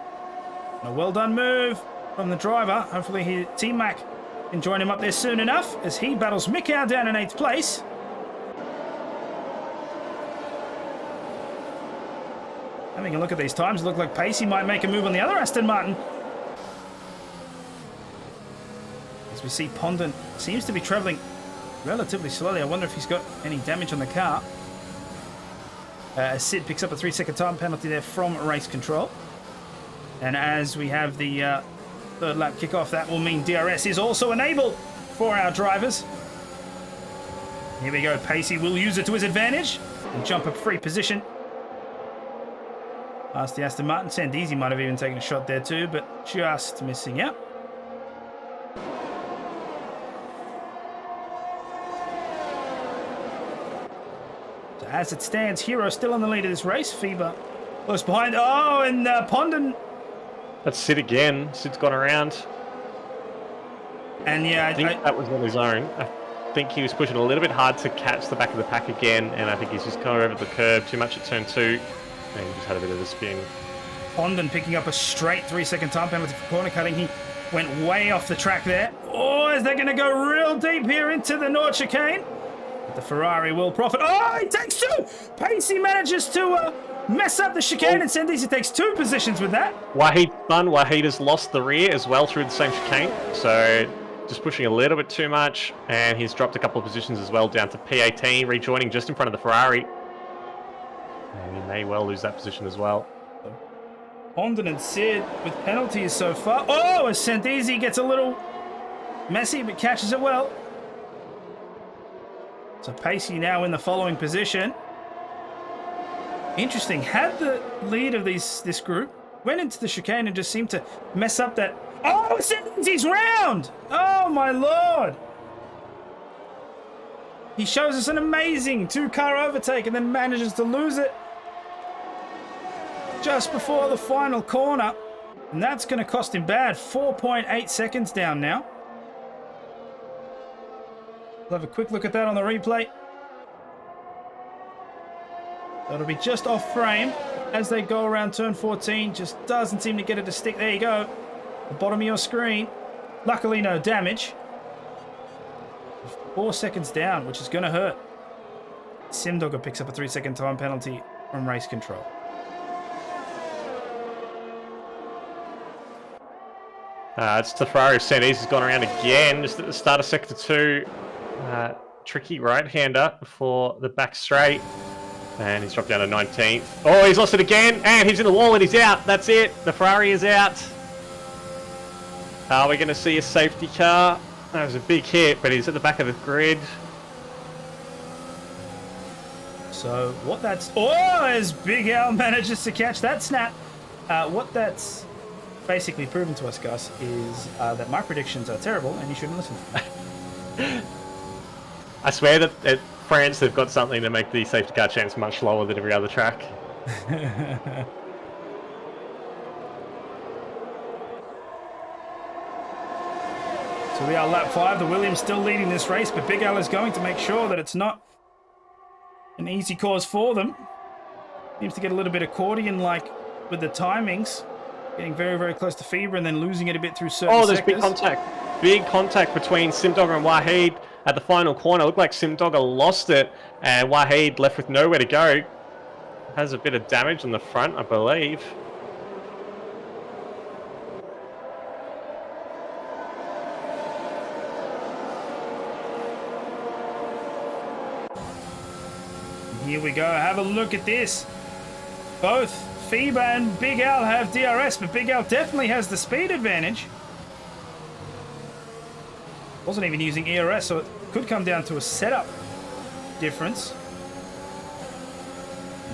A well done move from the driver. Hopefully T-Mac can join him up there soon enough as he battles Mikau down in 8th place. Having a look at these times, it looked like Pacey might make a move on the other Aston Martin. As we see, Pondon seems to be travelling relatively slowly. I wonder if he's got any damage on the car. Sid picks up a 3-second time penalty there from race control. And as we have the third lap kickoff, that will mean DRS is also enabled for our drivers. Here we go. Pacey will use it to his advantage and jump a free position. Past the Aston Martin. Sandeezy might have even taken a shot there too, but just missing out. So as it stands, Hero still on the lead of this race. Feber close behind. Oh, and Pondon. That's Sid again. Sid's gone around. And yeah, I think that was on his own. I think he was pushing a little bit hard to catch the back of the pack again, and I think he's just gone over the curb too much at turn 2. And he just had a bit of a spin. Pondon picking up a straight 3-second time penalty for corner cutting. He went way off the track there. Oh, is they going to go real deep here into the North chicane? But the Ferrari will profit. Oh, he takes 2! Pacey manages to mess up the chicane, and Sandeezy takes 2 positions with that. Wahid spun. Wahid has lost the rear as well through the same chicane. So just pushing a little bit too much. And he's dropped a couple of positions as well down to P18, rejoining just in front of the Ferrari. And he may well lose that position as well. Pondon and Sid with penalties so far. Oh, as Sandeezy gets a little messy, but catches it well. So Pacey now in the following position. Interesting. Had the lead of this group, went into the chicane and just seemed to mess up that. Oh, Sandeezy's round! Oh, my Lord! He shows us an amazing 2-car overtake and then manages to lose it just before the final corner. And that's going to cost him bad. 4.8 seconds down now. We'll have a quick look at that on the replay. That'll be just off frame as they go around turn 14. Just doesn't seem to get it to stick. There you go. The bottom of your screen. Luckily, no damage. 4 seconds down, which is going to hurt. Simdogger picks up a 3-second time penalty from race control. It's the Ferrari of Sandeezy's gone around again, just at the start of sector 2. Tricky right-hander for the back straight. And he's dropped down to 19th. Oh, he's lost it again, and he's in the wall and he's out. That's it. The Ferrari is out. Are we going to see a safety car? That was a big hit, but he's at the back of the grid. So what that's... Oh, as Big Al manages to catch that snap. What that's basically proven to us, Gus, is that my predictions are terrible and you shouldn't listen to them. I swear that at France they've got something to make the safety car chance much lower than every other track. So we are lap 5. The Williams still leading this race, but Big Al is going to make sure that it's not an easy cause for them. Seems to get a little bit accordion-like with the timings. Getting very, very close to Fever and then losing it a bit through certain sectors. Big contact. Big contact between Simdogger and Wahid at the final corner. It looked like Simdogger lost it and Wahid left with nowhere to go. Has a bit of damage on the front, I believe. Here we go. Have a look at this. Both Fever and Big Al have DRS, but Big Al definitely has the speed advantage. Wasn't even using ERS, so it could come down to a setup difference.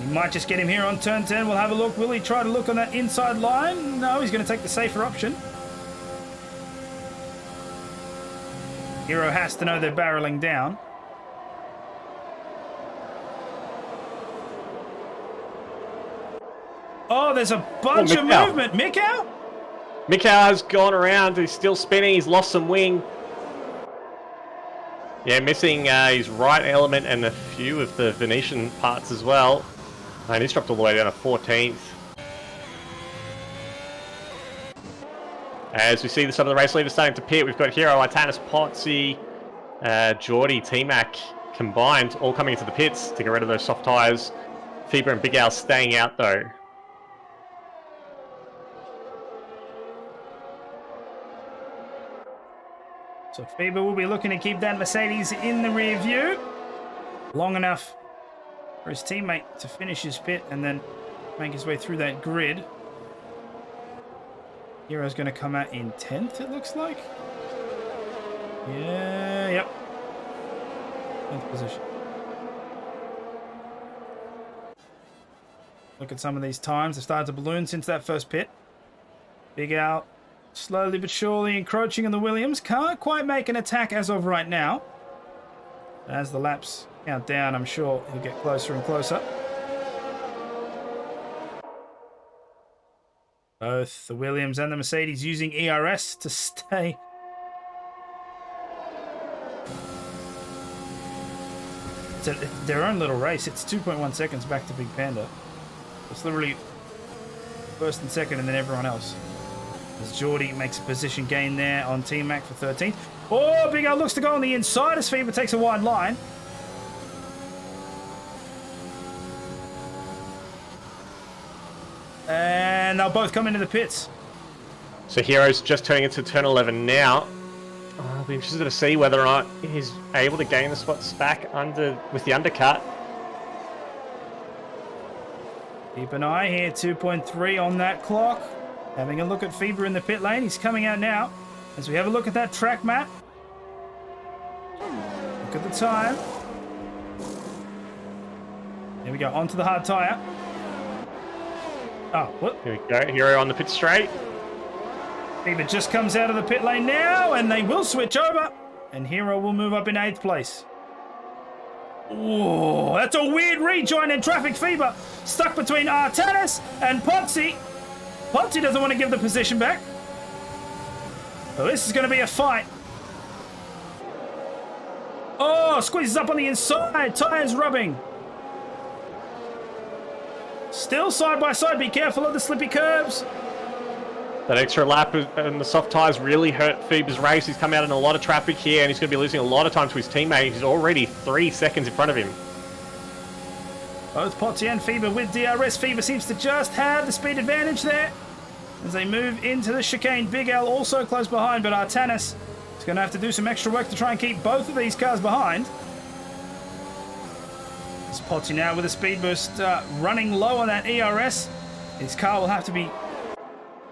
You might just get him here on turn 10. We'll have a look. Will he try to look on that inside line? No, he's going to take the safer option. Hero has to know they're barreling down. Oh, there's a bunch of movement. Mikau? Mikau has gone around. He's still spinning. He's lost some wing. Yeah, missing his right element and a few of the Venetian parts as well. And he's dropped all the way down to 14th. As we see some of the race leaders starting to pit, we've got Hero, Itanis, Potsy, Geordie, T-Mac combined, all coming into the pits to get rid of those soft tyres. Fever and Big Al staying out though. So Fever will be looking to keep that Mercedes in the rear view long enough for his teammate to finish his pit and then make his way through that grid. Hero's going to come out in 10th, it looks like. Yeah, yep. 10th position. Look at some of these times. They've started to balloon since that first pit. Big Al slowly but surely encroaching on the Williams. Can't quite make an attack as of right now. As the laps count down, I'm sure he'll get closer and closer. Both the Williams and the Mercedes using ERS to stay. It's their own little race. It's 2.1 seconds back to Big Panda. It's literally first and second and then everyone else. As Geordie makes a position gain there on T-Mac for 13th. Oh, Big Al looks to go on the inside as Fever takes a wide line. And they'll both come into the pits. So Hero's just turning into turn 11 now. I'll be interested to see whether or not he's able to gain the spots back with the undercut. Keep an eye here, 2.3 on that clock. Having a look at Fever in the pit lane. He's coming out now. As we have a look at that track map. Look at the time. There we go, onto the hard tyre. Oh, what? Here we go, Hero on the pit straight. Fever just comes out of the pit lane now, and they will switch over. And Hero will move up in 8th place. Whoa, that's a weird rejoin in traffic. Fever stuck between Artanis and Potsy. Potsy doesn't want to give the position back. So this is going to be a fight. Oh, squeezes up on the inside. Tyres rubbing. Still side by side. Be careful of the slippy curbs. That extra lap and the soft tyres really hurt Fever's race. He's come out in a lot of traffic here and he's going to be losing a lot of time to his teammate. He's already 3 seconds in front of him. Both Potsy and Fever with DRS. Fever seems to just have the speed advantage there. As they move into the chicane, Big Al also close behind, but Artanis is going to have to do some extra work to try and keep both of these cars behind. It's Potsy now with a speed boost running low on that ERS. His car will have to be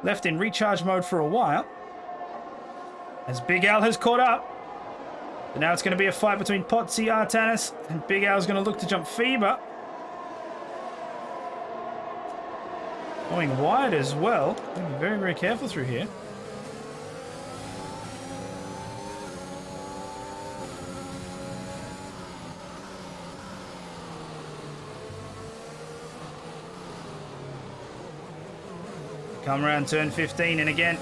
left in recharge mode for a while. As Big Al has caught up. And now it's going to be a fight between Potsy, Artanis, and Big Al's going to look to jump Fever. Going wide as well. Be very, very careful through here. Come around turn 15 and again.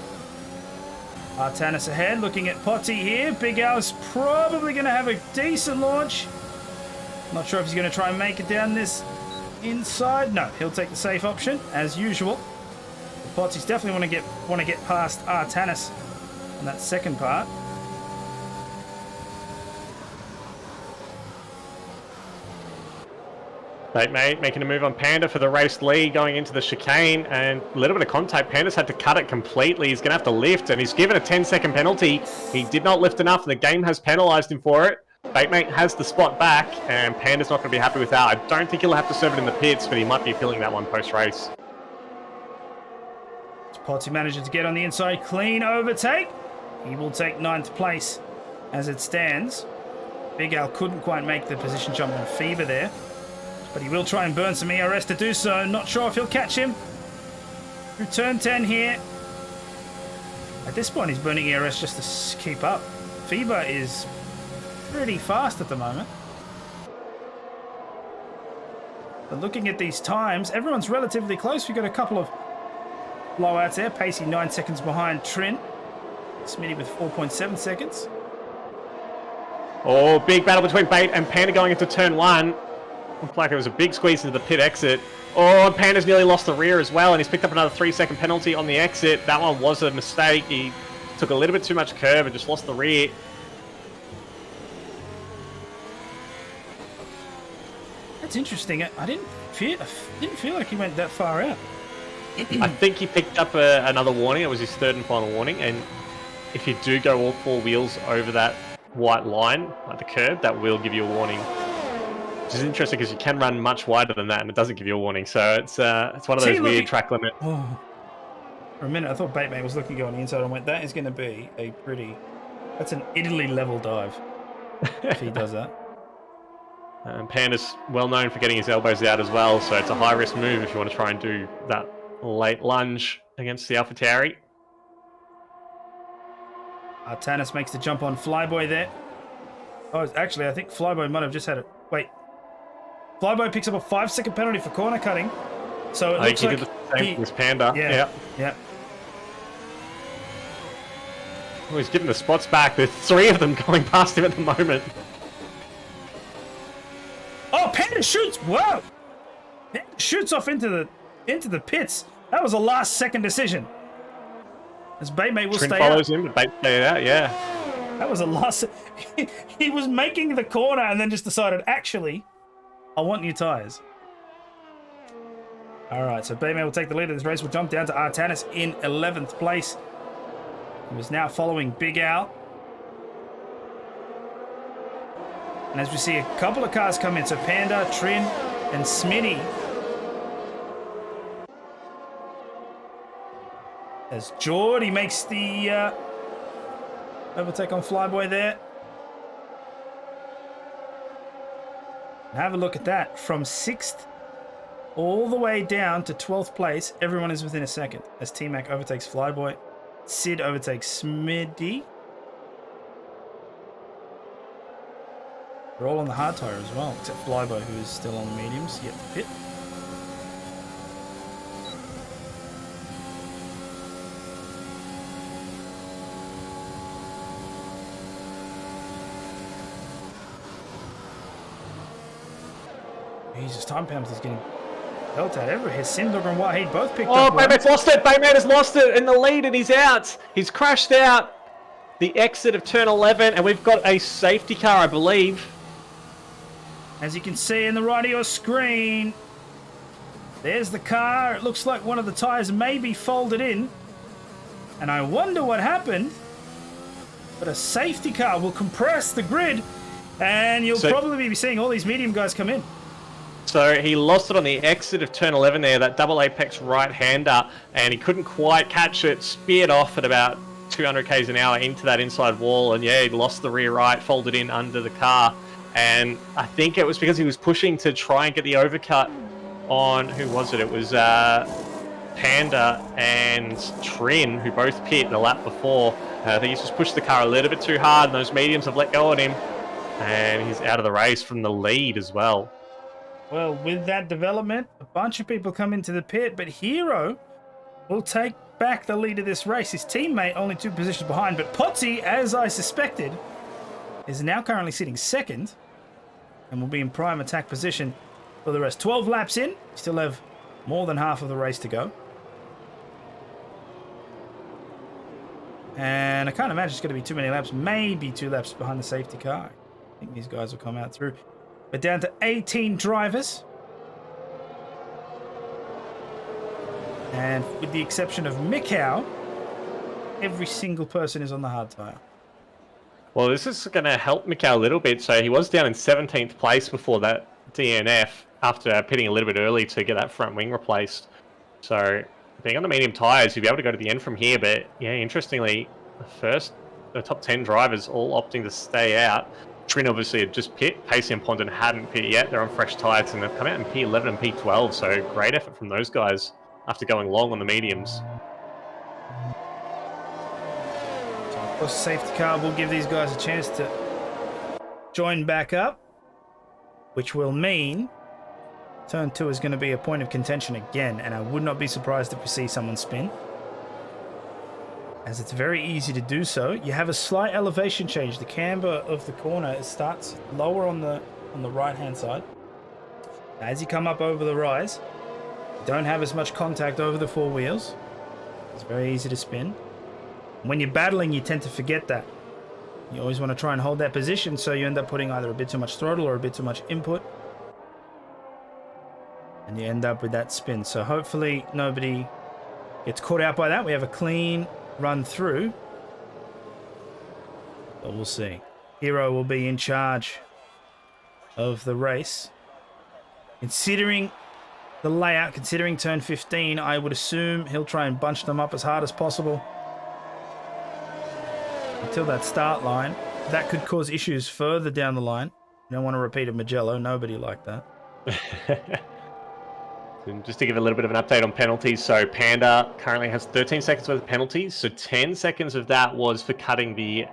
Artanis ahead, looking at Potsy here. Big Al's probably going to have a decent launch. Not sure if he's going to try and make it down this inside. No, he'll take the safe option as usual. The Potsy's definitely want to get past Artanis on that second part. Mate making a move on Panda for the race lead going into the chicane, and a little bit of contact. Panda's had to cut it completely. He's going to have to lift, and he's given a 10-second penalty. He did not lift enough, and the game has penalised him for it. Batemate has the spot back, and Panda's not going to be happy with that. I don't think he'll have to serve it in the pits, but he might be appealing that one post-race. Potsy manages to get on the inside. Clean overtake. He will take 9th place as it stands. Big Al couldn't quite make the position jump on Fever there. But he will try and burn some ERS to do so. Not sure if he'll catch him. Through turn 10 here. At this point, he's burning ERS just to keep up. Fever is pretty fast at the moment. But looking at these times, everyone's relatively close. We've got a couple of blowouts there. Pacey 9 seconds behind Trin. Smitty with 4.7 seconds. Oh, big battle between Bait and Panda going into turn 1. Looked like it was a big squeeze into the pit exit. Oh, and Panda's nearly lost the rear as well, and he's picked up another 3-second penalty on the exit. That one was a mistake. He took a little bit too much curve and just lost the rear. That's interesting. I didn't feel like he went that far out. I think he picked up another warning. It was his third and final warning, and if you do go all 4 wheels over that white line, like the curb, that will give you a warning. Which is interesting because you can run much wider than that, and it doesn't give you a warning. So it's one of those weird track limits. Oh. For a minute, I thought Bateman was looking on the inside and went, that is going to be a pretty... That's an Italy level dive if he does that. And Panda's well known for getting his elbows out as well, so it's a high risk move if you want to try and do that late lunge against the AlphaTauri. Artanis makes the jump on Flyboy there. Oh, actually, I think Flyboy might have just had it. Wait. Flyboy picks up a 5-second penalty for corner cutting. So it looks like he did the same thing as Panda. Yeah. Oh, he's getting the spots back. There's 3 of them going past him at the moment. Oh, Panda shoots! Whoa! Panda shoots off into the pits. That was a last-second decision. As Batemate will Trin stay follows out. him, but Bate stayed out, yeah. That was a last... He was making the corner and then just decided, actually, I want new tyres. All right, so Batemate will take the lead of this race. We'll jump down to Artanis in 11th place. He was now following Big Al. And as we see a couple of cars come in, so Panda, Trin, and Smitty. As Geordie makes the overtake on Flyboy there. And have a look at that. From 6th all the way down to 12th place, everyone is within a second. As T-Mac overtakes Flyboy, Sid overtakes Smitty. They're all on the hard tyre as well, except Flyboy, who is still on the mediums, yet to pit. Jesus, time penalty's getting dealt out everywhere. Sindog and Wahid both picked up. Oh, Baymate's lost it. Baymate has lost it in the lead, and he's out. He's crashed out the exit of turn 11, and we've got a safety car, I believe. As you can see in the right of your screen, there's the car. It looks like one of the tyres may be folded in. And I wonder what happened. But a safety car will compress the grid, and you'll probably be seeing all these medium guys come in. So he lost it on the exit of turn 11 there, that double apex right-hander, and he couldn't quite catch it, speared off at about 200 k's an hour into that inside wall, and yeah, he lost the rear right, folded in under the car. And I think it was because he was pushing to try and get the overcut on, who was it? It was Panda and Trin, who both pit the lap before. I think he's just pushed the car a little bit too hard, and those mediums have let go on him. And he's out of the race from the lead as well. Well, with that development, a bunch of people come into the pit, but Hero will take back the lead of this race. His teammate only 2 positions behind, but Potsy, as I suspected, is now currently sitting 2nd and will be in prime attack position for the rest. 12 laps in, still have more than half of the race to go. And I can't imagine it's going to be too many laps, maybe 2 laps behind the safety car. I think these guys will come out through. But down to 18 drivers. And with the exception of Mikau, every single person is on the hard tyre. Well, this is going to help Mikau a little bit. So he was down in 17th place before that DNF after pitting a little bit early to get that front wing replaced. So being on the medium tyres, you'll be able to go to the end from here. But yeah, interestingly, the top 10 drivers all opting to stay out. Trin obviously had just pit. Pacey and Pondon hadn't pit yet. They're on fresh tyres and they've come out in P11 and P12. So great effort from those guys after going long on the mediums. So of course, safety car will give these guys a chance to join back up, which will mean turn 2 is going to be a point of contention again, and I would not be surprised if we see someone spin, as it's very easy to do so. You have a slight elevation change. The camber of the corner, it starts lower on the right hand side. As you come up over the rise, Don't have as much contact over the four wheels. It's very easy to spin. When you're battling, you tend to forget that. You always want to try and hold that position, so you end up putting either a bit too much throttle or a bit too much input. And you end up with that spin. So hopefully nobody gets caught out by that. We have a clean run through. But we'll see. Hero will be in charge of the race. Considering the layout, considering turn 15, I would assume he'll try and bunch them up as hard as possible until that start line. That could cause issues further down the line. You don't want to repeat a Magello. Nobody liked that. And just to give a little bit of an update on penalties, so Panda currently has 13 seconds worth of penalties, so 10 seconds of that was for cutting the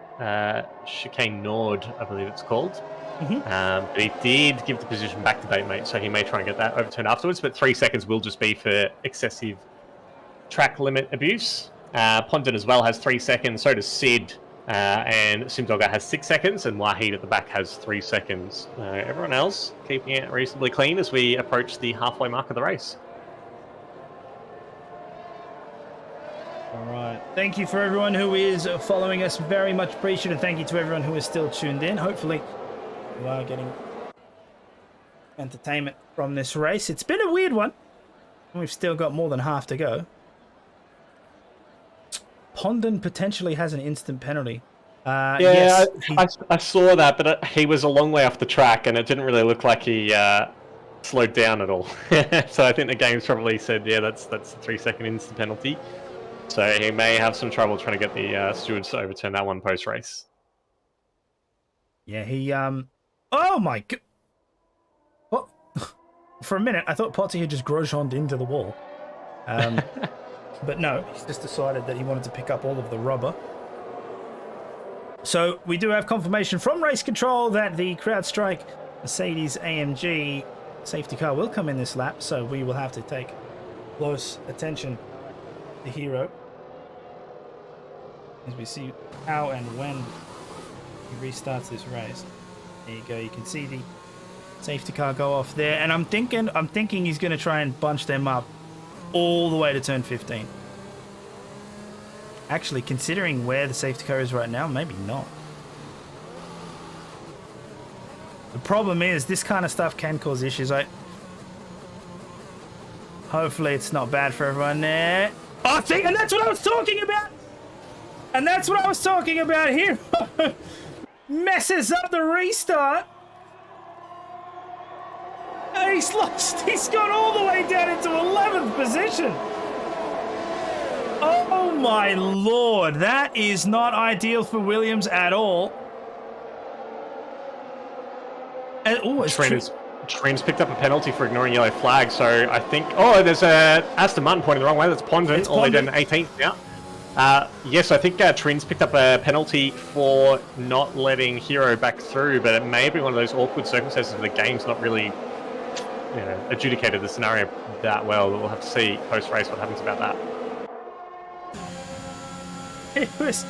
chicane Nord, I believe it's called. But he did give the position back to Batemate, so he may try and get that overturned afterwards, but 3 seconds will just be for excessive track limit abuse. Pondon as well has 3 seconds, so does Sid, and Simdogger has 6 seconds, and Wahid at the back has 3 seconds. Everyone else keeping it reasonably clean as we approach the halfway mark of the race. All right. Thank you for everyone who is following us. Very much appreciated. Thank you to everyone who is still tuned in. Hopefully you are getting entertainment from this race. It's been a weird one. We've still got more than half to go. Pondon potentially has an instant penalty. Yes, I saw that, but he was a long way off the track, and it didn't really look like he slowed down at all. So I think the game's probably said, yeah, that's a 3 second instant penalty. So he may have some trouble trying to get the stewards to overturn that one post race. Yeah, he oh my god! What? For a minute, I thought Potty had just Grosjeaned into the wall. But no, he's just decided that he wanted to pick up all of the rubber. So we do have confirmation from race control that the CrowdStrike Mercedes AMG safety car will come in this lap, so we will have to take close attention to Hero as we see how and when he restarts this race. There you go, you can see the safety car go off there, and I'm thinking he's going to try and bunch them up all the way to turn 15. Actually, considering where the safety car is right now, maybe not. The problem is, this kind of stuff can cause issues. Hopefully it's not bad for everyone there. Oh, see, and that's what I was talking about! And that's what I was talking about here. Messes up the restart. And he's lost. He's gone all the way down into 11th position. Oh my lord. That is not ideal for Williams at all. And, oh, it's Trina's picked up a penalty for ignoring yellow flag, so I think... Oh, there's a Aston Martin pointing the wrong way. That's Pondon, all the way down to 18th now. Yes, I think Trin's picked up a penalty for not letting Hero back through, but it may be one of those awkward circumstances where the game's not really adjudicated the scenario that well. We'll have to see post-race what happens about that. It was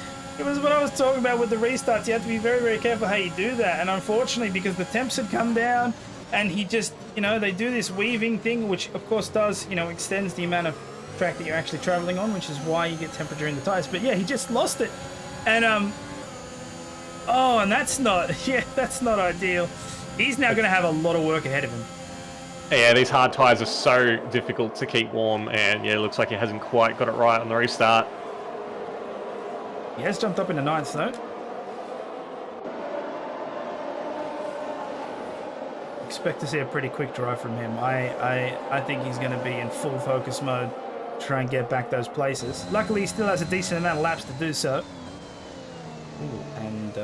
what I was talking about with the restarts. You have to be very, very careful how you do that. And unfortunately, because the temps had come down and he just, they do this weaving thing, which of course does, extends the amount of track that you're actually traveling on, which is why you get temperature in the tires. But yeah, he just lost it. And, and that's not ideal. He's now going to have a lot of work ahead of him. Yeah, these hard tyres are so difficult to keep warm, and yeah, it looks like he hasn't quite got it right on the restart. He has jumped up into 9th though. Expect to see a pretty quick drive from him. I think he's going to be in full focus mode to try and get back those places. Luckily, he still has a decent amount of laps to do so. Ooh, and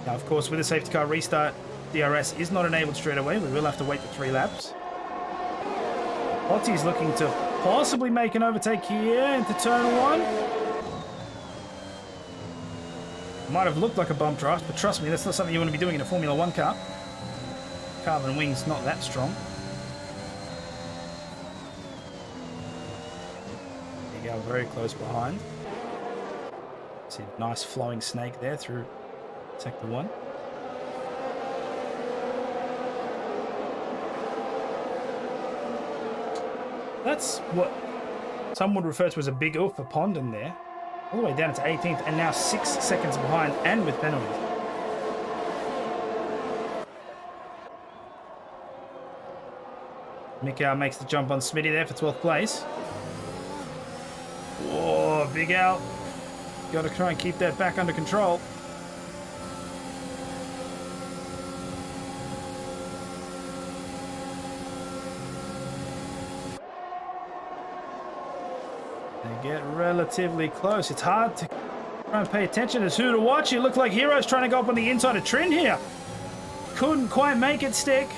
now, of course, with a safety car restart, DRS is not enabled straight away. We will have to wait for 3 laps. Potty's looking to possibly make an overtake here into turn 1. Might have looked like a bump draft, but trust me, that's not something you want to be doing in a Formula 1 car. Carbon wing's not that strong. There you go, very close behind. See a nice flowing snake there through sector 1. That's what some would refer to as a big oof, a pond in there. All the way down to 18th and now 6 seconds behind and with penalties. Mick makes the jump on Smitty there for 12th place. Whoa, Big Al. Got to try and keep that back under control. They get relatively close. It's hard to try and pay attention as who to watch. It looked like Hero's trying to go up on the inside of Trin here. Couldn't quite make it stick.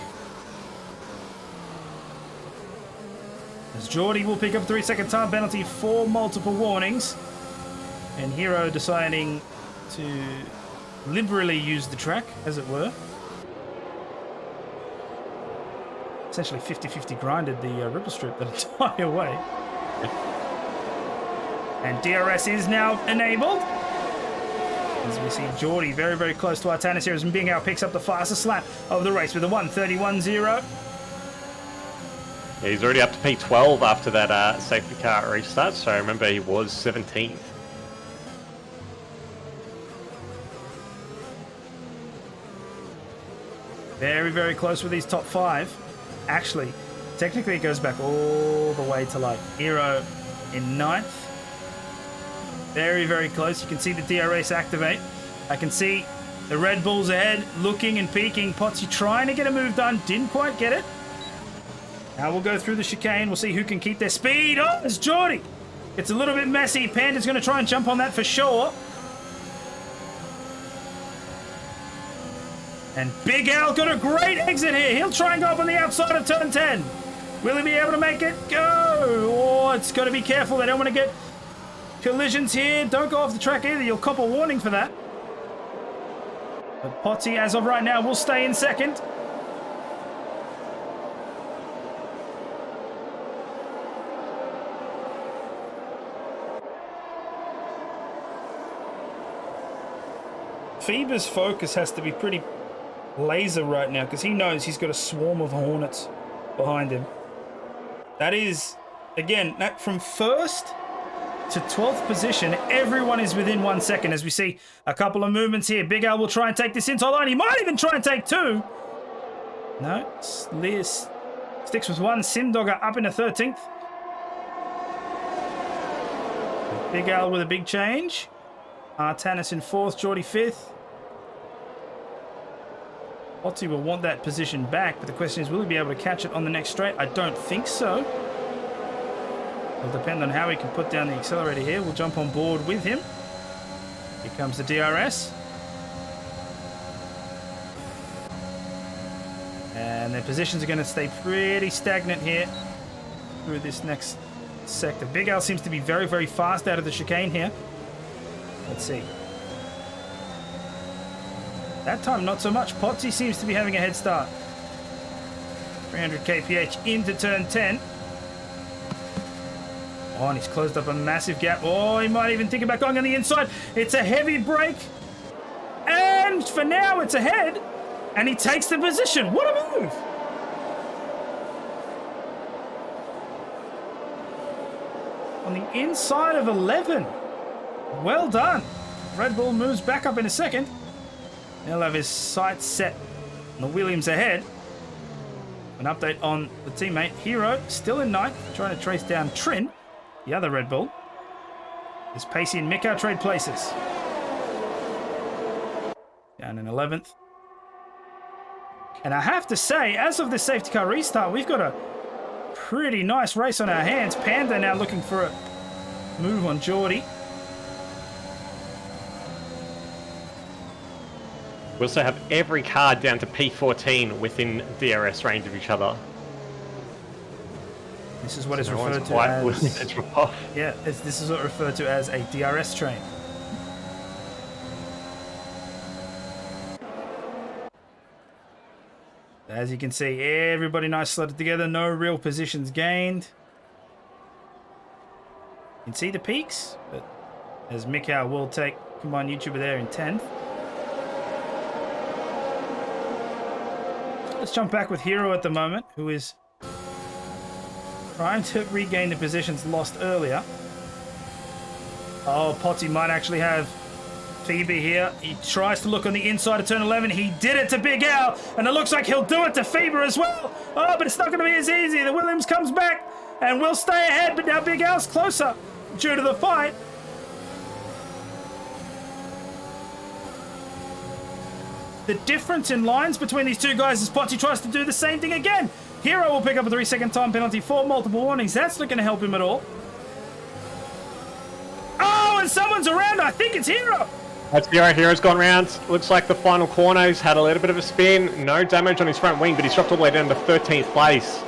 As Geordie will pick up 3-second time penalty for multiple warnings. And Hero deciding to liberally use the track, as it were. Essentially 50-50 grinded the ripple strip the entire way. And DRS is now enabled. As we see Geordie very, very close to Artanis here as Mbingao picks up the fastest lap of the race with a 1:31.0. Yeah, he's already up to P12 after that safety car restart, so remember he was 17th. Very, very close with these top 5. Actually, technically it goes back all the way to like Hero in 9th. Very, very close. You can see the DRS activate. I can see the Red Bulls ahead, looking and peeking. Potsy trying to get a move done. Didn't quite get it. Now we'll go through the chicane. We'll see who can keep their speed. Oh, it's Geordie. It's a little bit messy. Panda's going to try and jump on that for sure. And Big Al got a great exit here. He'll try and go up on the outside of turn 10. Will he be able to make it? Go. Oh, it's got to be careful. They don't want to get collisions here. Don't go off the track either. You'll cop a warning for that. But Potsy, as of right now, will stay in second. Phoebe's focus has to be pretty laser right now because he knows he's got a swarm of Hornets behind him. That is, again, that from first to 12th position, everyone is within 1 second as we see a couple of movements here. Big Al will try and take this inside line. He might even try and take 2. No, Liz sticks with 1. Simdogger up into 13th. Big Al with a big change. Artanis in 4th, Geordie 5th. Potsy will want that position back, but the question is, will he be able to catch it on the next straight? I don't think so. It'll depend on how he can put down the accelerator here. We'll jump on board with him. Here comes the DRS. And their positions are going to stay pretty stagnant here through this next sector. Big Al seems to be very, very fast out of the chicane here. Let's see. That time, not so much. Potsy seems to be having a head start. 300 kph into turn 10. Oh, and he's closed up a massive gap. Oh, he might even think about going on the inside. It's a heavy break. And for now, it's ahead. And he takes the position. What a move. On the inside of 11. Well done. Red Bull moves back up in a second. He'll have his sights set on the Williams ahead. An update on the teammate. Hero still in 9th, trying to trace down Trin, the other Red Bull. As Pacey and Mika trade places. Down in 11th. And I have to say, as of the safety car restart, we've got a pretty nice race on our hands. Panda now looking for a move on Geordie. We also have every car down to P14 within DRS range of each other. This is what is referred to as... off. Yeah, this is what referred to as a DRS train. As you can see, everybody nice slotted together. No real positions gained. You can see the peaks, but as Mikau will take combined YouTuber there in 10th. Let's jump back with Hero at the moment, who is Trying to regain the positions lost earlier. Oh, Potty might actually have Phoebe here. He tries to look on the inside of turn 11. He did it to Big Al, and it looks like he'll do it to Phoebe as well. Oh, but it's not going to be as easy. The Williams comes back and will stay ahead, but now Big Al's closer due to the fight. The difference in lines between these two guys is Potty tries to do the same thing again. Hero will pick up a 3-second time penalty for multiple warnings. That's not going to help him at all. Oh, and someone's around. I think it's Hero. That's Hero. Hero's gone round. Looks like the final corner. He's had a little bit of a spin. No damage on his front wing, but he's dropped all the way down to 13th place.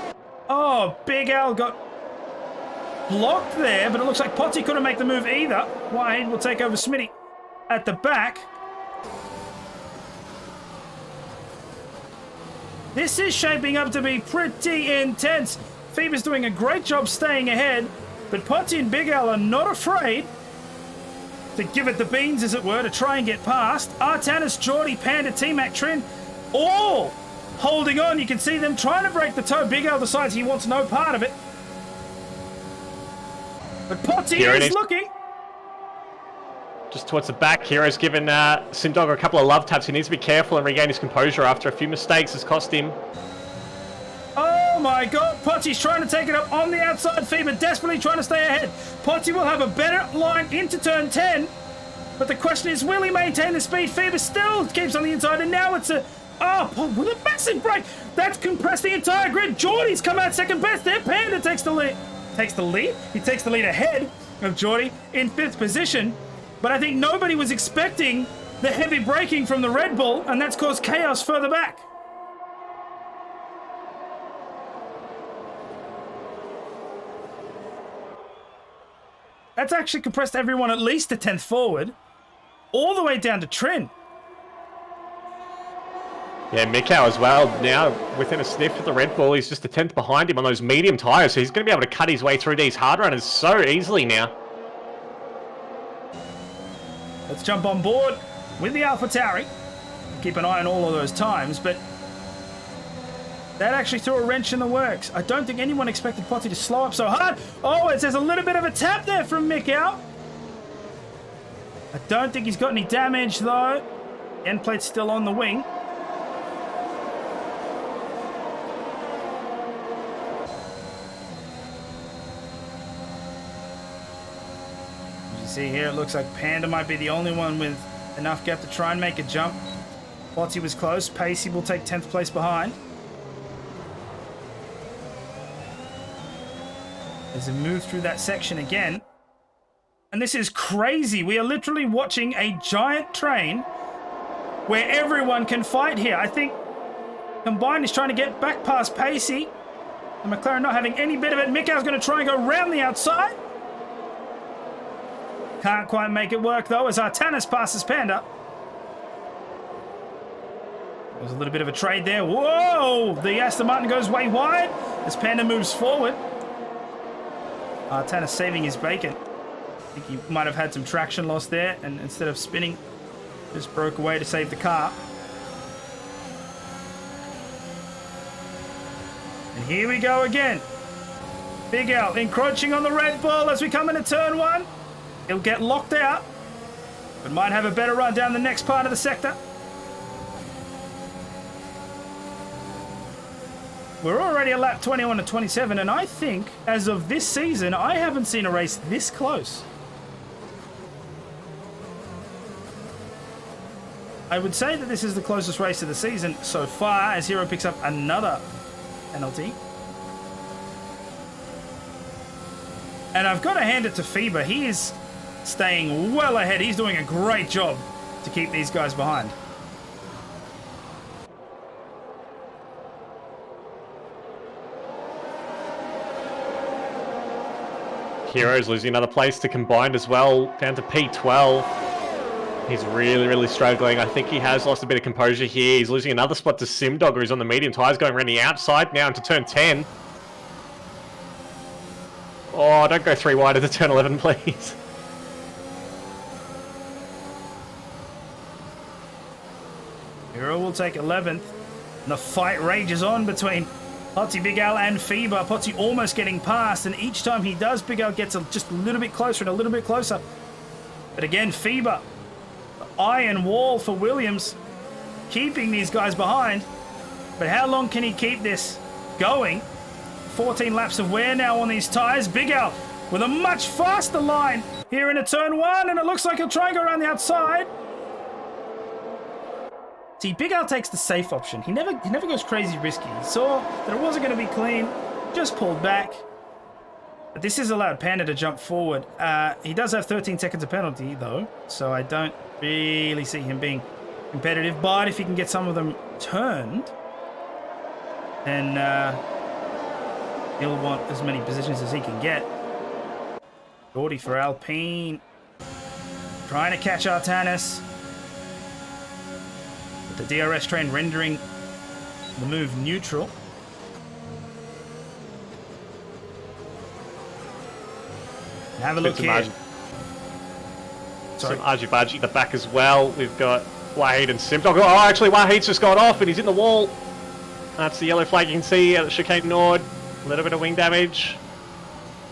Oh, Big Al got blocked there, but it looks like Potty couldn't make the move either. Wade will take over Smitty at the back. This is shaping up to be pretty intense. Phoebe's doing a great job staying ahead, but Potty and Big Al are not afraid to give it the beans, as it were, to try and get past. Artanis, Geordie, Panda, T-Mac, Trin, all holding on. You can see them trying to break the toe. Big Al decides he wants no part of it. But Potty is looking. Just towards the back, Hero's given Sindog a couple of love taps. He needs to be careful and regain his composure after a few mistakes has cost him. Oh my god, Potty's trying to take it up on the outside. Phoebe desperately trying to stay ahead. Potty will have a better line into turn 10. But the question is, will he maintain the speed? Phoebe still keeps on the inside, and now it's a... Oh, with a massive break. That's compressed the entire grid. Geordie's come out second best there. Panda takes the lead. Takes the lead? He takes the lead ahead of Geordie in 5th position. But I think nobody was expecting the heavy braking from the Red Bull, and that's caused chaos further back. That's actually compressed everyone at least a 10th forward, all the way down to Trin. Yeah, Mikau as well. Now, within a sniff of the Red Bull, he's just a 10th behind him on those medium tyres, so he's going to be able to cut his way through these hard runners so easily now. Let's jump on board with the AlphaTauri. Keep an eye on all of those times, but that actually threw a wrench in the works. I don't think anyone expected Potty to slow up so hard. Oh, there's a little bit of a tap there from Mikau. I don't think he's got any damage, though. End plate's still on the wing. See here, it looks like Panda might be the only one with enough gap to try and make a jump. Potty was close. Pacey will take 10th place behind. As a move through that section again. And this is crazy. We are literally watching a giant train where everyone can fight here. I think Combined is trying to get back past Pacey. And McLaren not having any bit of it. Mikau's going to try and go around the outside. Can't quite make it work, though, as Artanis passes Panda. There's a little bit of a trade there. Whoa! The Aston Martin goes way wide as Panda moves forward. Artanis saving his bacon. I think he might have had some traction loss there, and instead of spinning, just broke away to save the car. And here we go again. Big Al encroaching on the Red Bull as we come into turn 1. He'll get locked out, but might have a better run down the next part of the sector. We're already a lap 21 to 27, and I think, as of this season, I haven't seen a race this close. I would say that this is the closest race of the season so far, as Hero picks up another penalty. And I've got to hand it to Phoebe. He is staying well ahead. He's doing a great job to keep these guys behind. Hero's losing another place to Combined as well, down to P12. He's really struggling. I think he has lost a bit of composure here. He's losing another spot to Simdog, who's on the medium tyres, going around the outside now into turn 10. Oh, don't go 3 wide into turn 11, please. Hero will take 11th. And the fight rages on between Potsy, Big Al, and Fever. Potsy almost getting past, and each time he does, Big Al gets just a little bit closer and a little bit closer. But again, Fever, the iron wall for Williams, keeping these guys behind. But how long can he keep this going? 14 laps of wear now on these tyres. Big Al with a much faster line here into turn 1, and it looks like he'll try and go around the outside. See, Big Al takes the safe option. He never goes crazy risky. He saw that it wasn't going to be clean, just pulled back. But this has allowed Panda to jump forward. He does have 13 seconds of penalty, though, so I don't really see him being competitive. But if he can get some of them turned, then he'll want as many positions as he can get. Geordie for Alpine. Trying to catch Artanis. But the DRS train rendering the move neutral. Have a look here. Some argy-bargy at the back as well. We've got Wahid and Simdog. Oh, actually, Wahid's just gone off and he's in the wall. That's the yellow flag you can see at the chicane Nord. A little bit of wing damage.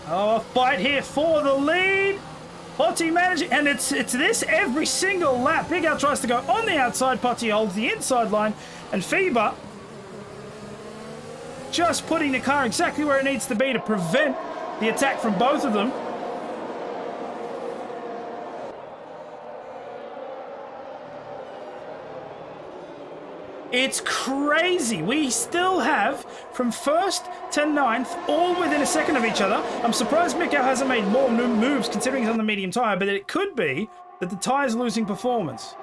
Oh, a fight here for the lead. Potsy managing, and it's this every single lap. Big Al tries to go on the outside. Potsy holds the inside line, and Fever just putting the car exactly where it needs to be to prevent the attack from both of them. It's crazy. We still have from 1st to 9th, all within a second of each other. I'm surprised Miko hasn't made more moves considering he's on the medium tyre, but it could be that the tyre's losing performance.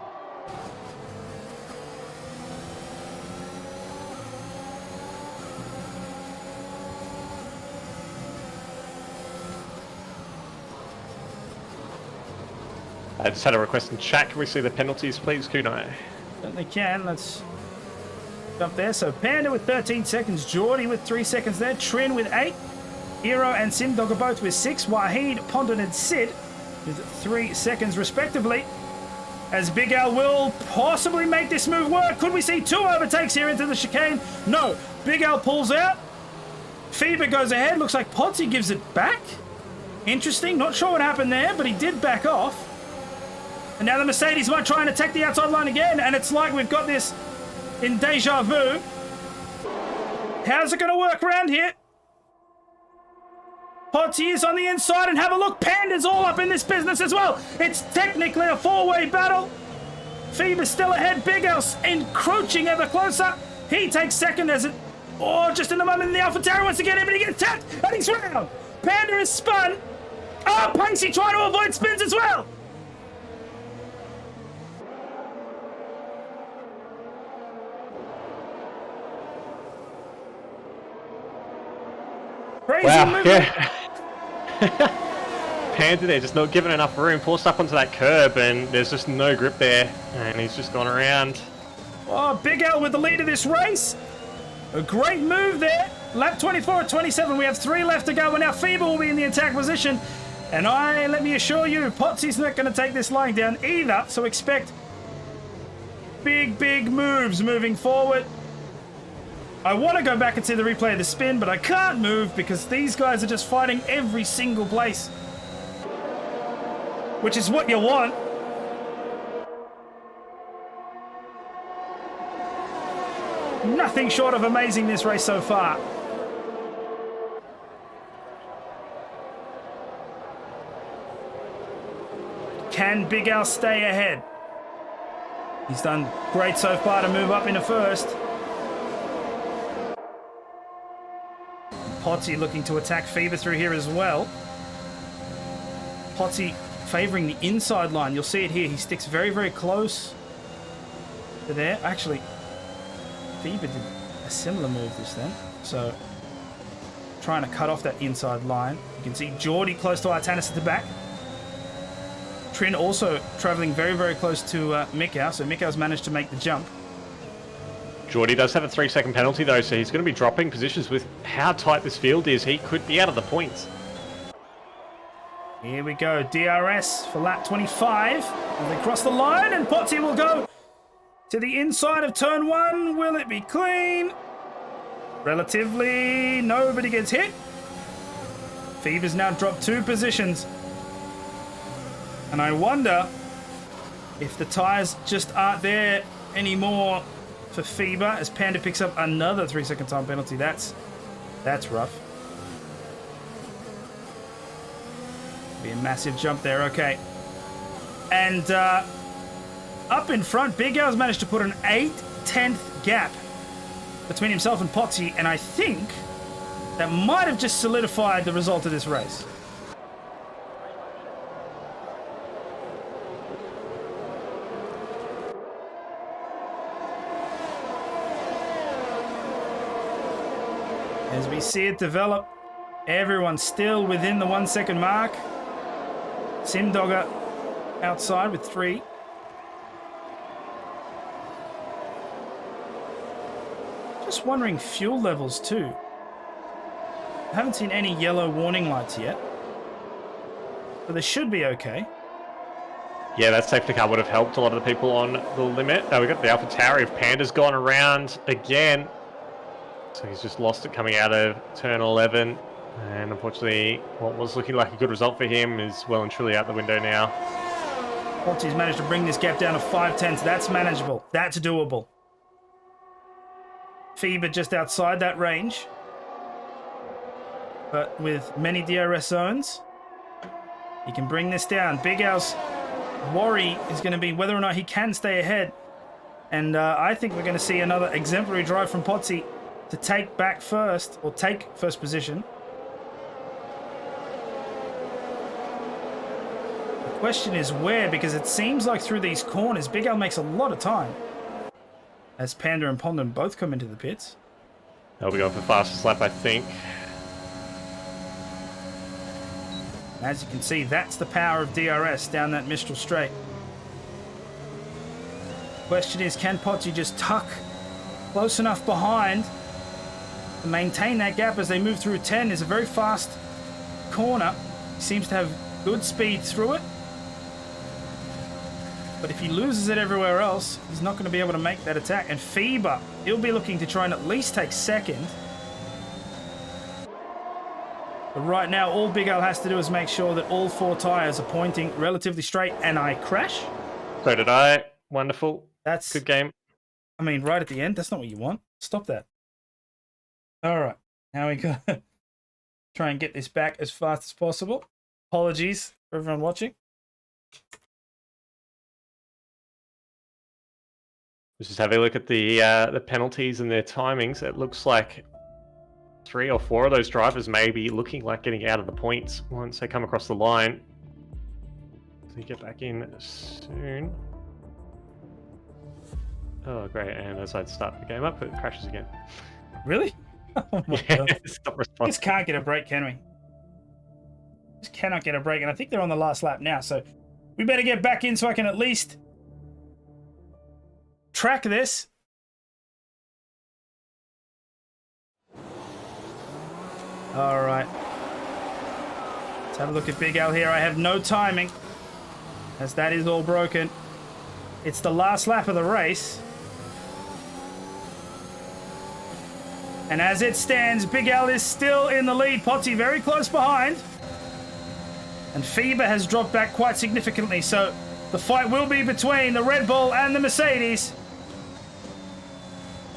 I just had a request in chat. Can we see the penalties, please, Kunai? Certainly can. Let's up there. So Panda with 13 seconds, Geordie with 3 seconds there, Trin with 8, Hero and Simdog are both with 6, Wahid, Pondon and Sid with 3 seconds respectively. As Big Al will possibly make this move work. Could we see 2 overtakes here into the chicane? No. Big Al pulls out. Fever goes ahead. Looks like Potsy gives it back. Interesting. Not sure what happened there, but he did back off. And now the Mercedes might try and attack the outside line again, and it's like we've got this in deja vu. How's it going to work around here? Potsy is on the inside, and have a look. Panda's all up in this business as well. It's technically a 4-way battle. Fever's still ahead. Big Al's encroaching ever closer. He takes second as it... Oh, just in the moment, the AlphaTauri wants to get him, but he gets tapped, and he's round. Panda is spun. Oh, Pacey trying to avoid spins as well. Crazy movement. Yeah. Panda there, just not given enough room, forced up onto that curb, and there's just no grip there, and he's just gone around. Oh, Big Al with the lead of this race. A great move there. Lap 24 at 27. We have 3 left to go, and now Feeble will be in the attack position. And let me assure you, Potsy's not going to take this lying down either, so expect big moves moving forward. I want to go back and see the replay of the spin, but I can't move because these guys are just fighting every single place. Which is what you want. Nothing short of amazing this race so far. Can Big Al stay ahead? He's done great so far to move up into first. Potsy looking to attack Fever through here as well. Potsy favouring the inside line. You'll see it here. He sticks very close to there. Actually, Fever did a similar move this then. So, trying to cut off that inside line. You can see Geordie close to Artanis at the back. Trin also travelling very close to Mikau. So Mikau's managed to make the jump. Geordie does have a 3-second penalty though, so he's going to be dropping positions. With how tight this field is, he could be out of the points. Here we go, DRS for lap 25. As they cross the line, and Potsy will go to the inside of turn 1. Will it be clean? Relatively, nobody gets hit. Fever's now dropped 2 positions. And I wonder if the tyres just aren't there anymore for Fever as Panda picks up another 3-second time penalty. That's rough. Be a massive jump there, okay. And up in front, Big Al's managed to put an 8/10 gap between himself and Potsy, and I think that might have just solidified the result of this race. As we see it develop, everyone's still within the 1-second mark. Simdogger outside with 3. Just wondering fuel levels too. I haven't seen any yellow warning lights yet, but they should be okay. Yeah, that safety car would have helped a lot of the people on the limit. We got the Alpha Tauri. If Panda's gone around again, so he's just lost it coming out of turn 11. And unfortunately, what was looking like a good result for him is well and truly out the window now. Potsy's managed to bring this gap down to 5/10. That's manageable. That's doable. Fever just outside that range. But with many DRS zones, he can bring this down. Big Al's worry is going to be whether or not he can stay ahead. And I think we're going to see another exemplary drive from Potsy to take back first, or take first position. The question is where, because it seems like through these corners, Big Al makes a lot of time. As Panda and Pondon both come into the pits. They'll be going for fastest lap, I think. As you can see, that's the power of DRS down that Mistral straight. Question is, can Potsy just tuck close enough behind to maintain that gap as they move through 10? Is a very fast corner. He seems to have good speed through it. But if he loses it everywhere else, he's not going to be able to make that attack. And Fever, he'll be looking to try and at least take second. But right now, all Big Al has to do is make sure that all 4 tyres are pointing relatively straight. And I crash. So did I. Wonderful. That's good game. I mean, right at the end, that's not what you want. Stop that. All right. Now we got to try and get this back as fast as possible. Apologies for everyone watching. Let's just have a look at the penalties and their timings. It looks like 3 or 4 of those drivers may be looking like getting out of the points once they come across the line. So you get back in soon. Oh, great. And as I'd start the game up, it crashes again. Really? Oh my God. Stop We responding. just can't get a break, can we? Just cannot get a break. And I think they're on the last lap now. So we better get back in so I can at least track this. All right. Let's have a look at Big Al here. I have no timing, as that is all broken. It's the last lap of the race. And as it stands, Big Al is still in the lead. Potsy very close behind. And Fever has dropped back quite significantly. So the fight will be between the Red Bull and the Mercedes.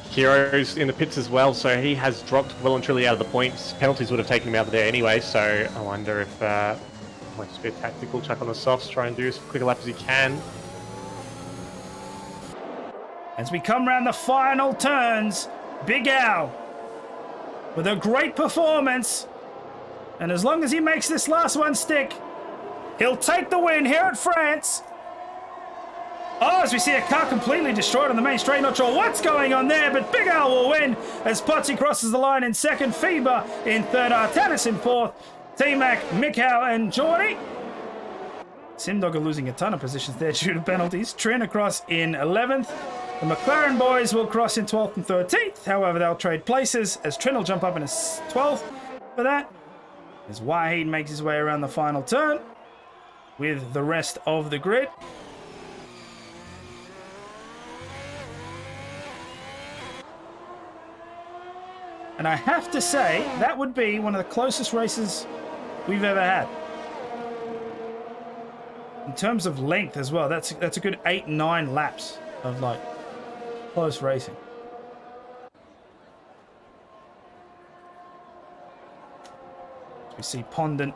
Hero's in the pits as well, so he has dropped well and truly out of the points. Penalties would have taken him out of there anyway, so I wonder if it might just be a tactical chuck on the softs, try and do as quick a lap as he can. As we come round the final turns, Big Al with a great performance. And as long as he makes this last one stick, he'll take the win here at France. Oh, as we see a car completely destroyed on the main straight. Not sure what's going on there, but Big Al will win as Potsy crosses the line in second. Fever in third. Artanis in fourth. T-Mac, Mikau, and Geordie. Simdog are losing a ton of positions there due to penalties. Trin across in 11th. The McLaren boys will cross in 12th and 13th. However, they'll trade places as Trin will jump up in a 12th for that. As Wahid makes his way around the final turn with the rest of the grid. And And I have to say, that would be one of the closest races we've ever had. In terms of length as well, that's a good 8-9 laps of like close racing. We see Pondent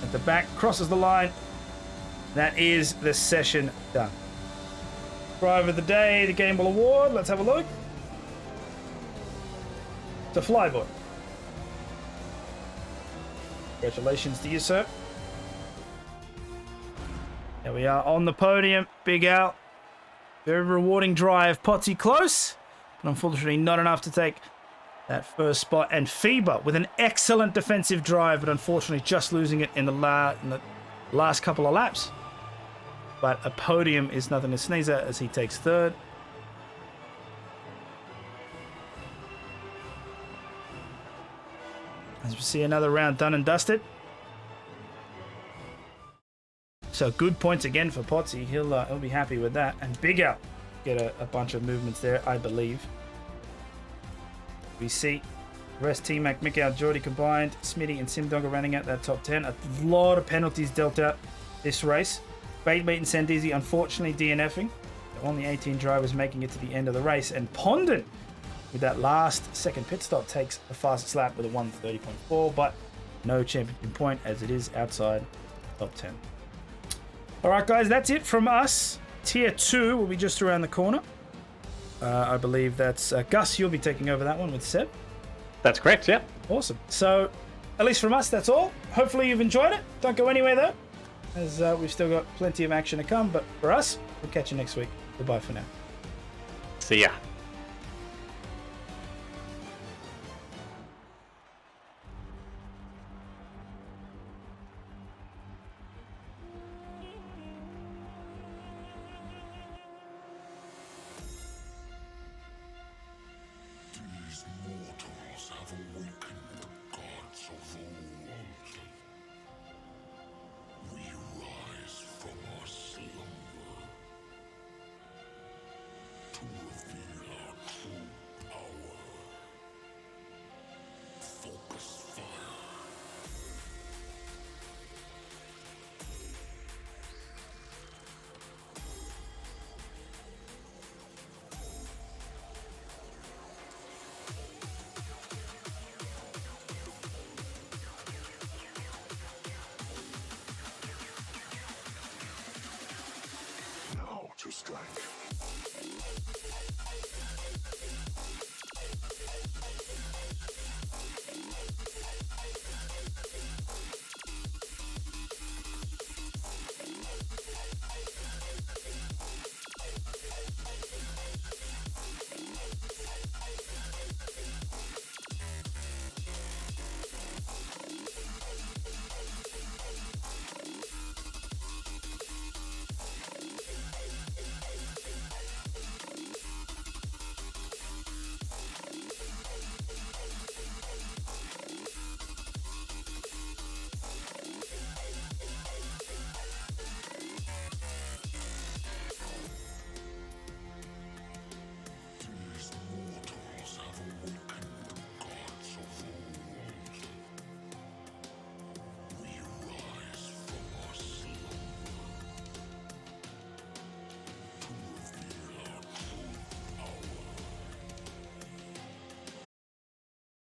at the back, crosses the line. That is the session done. Driver of the day, the Game Ball Award. Let's have a look. It's a Flyboy. Congratulations to you, sir. There we are on the podium. Big Al. Very rewarding drive. Potsy close, but unfortunately not enough to take that first spot. And FIBA with an excellent defensive drive, but unfortunately just losing it in the last couple of laps. But a podium is nothing to sneeze at as he takes third. As we see another round done and dusted. So good points again for Potsy. He'll be happy with that. And Big Al get a bunch of movements there, I believe. We see rest T-Mac, Mikau, Geordie combined. Smitty and Simdogger running out that top 10. A lot of penalties dealt out this race. Bait and Sandizi unfortunately DNFing. Only 18 drivers making it to the end of the race. And Pondent with that last second pit stop takes the fastest lap with a 1:30.4, but no championship point as it is outside top 10. All right, guys, that's it from us. Tier 2 will be just around the corner. I believe that's Gus. You'll be taking over that one with Seb. That's correct, yeah. Awesome. So, at least from us, that's all. Hopefully you've enjoyed it. Don't go anywhere, though, as we've still got plenty of action to come. But for us, we'll catch you next week. Goodbye for now. See ya.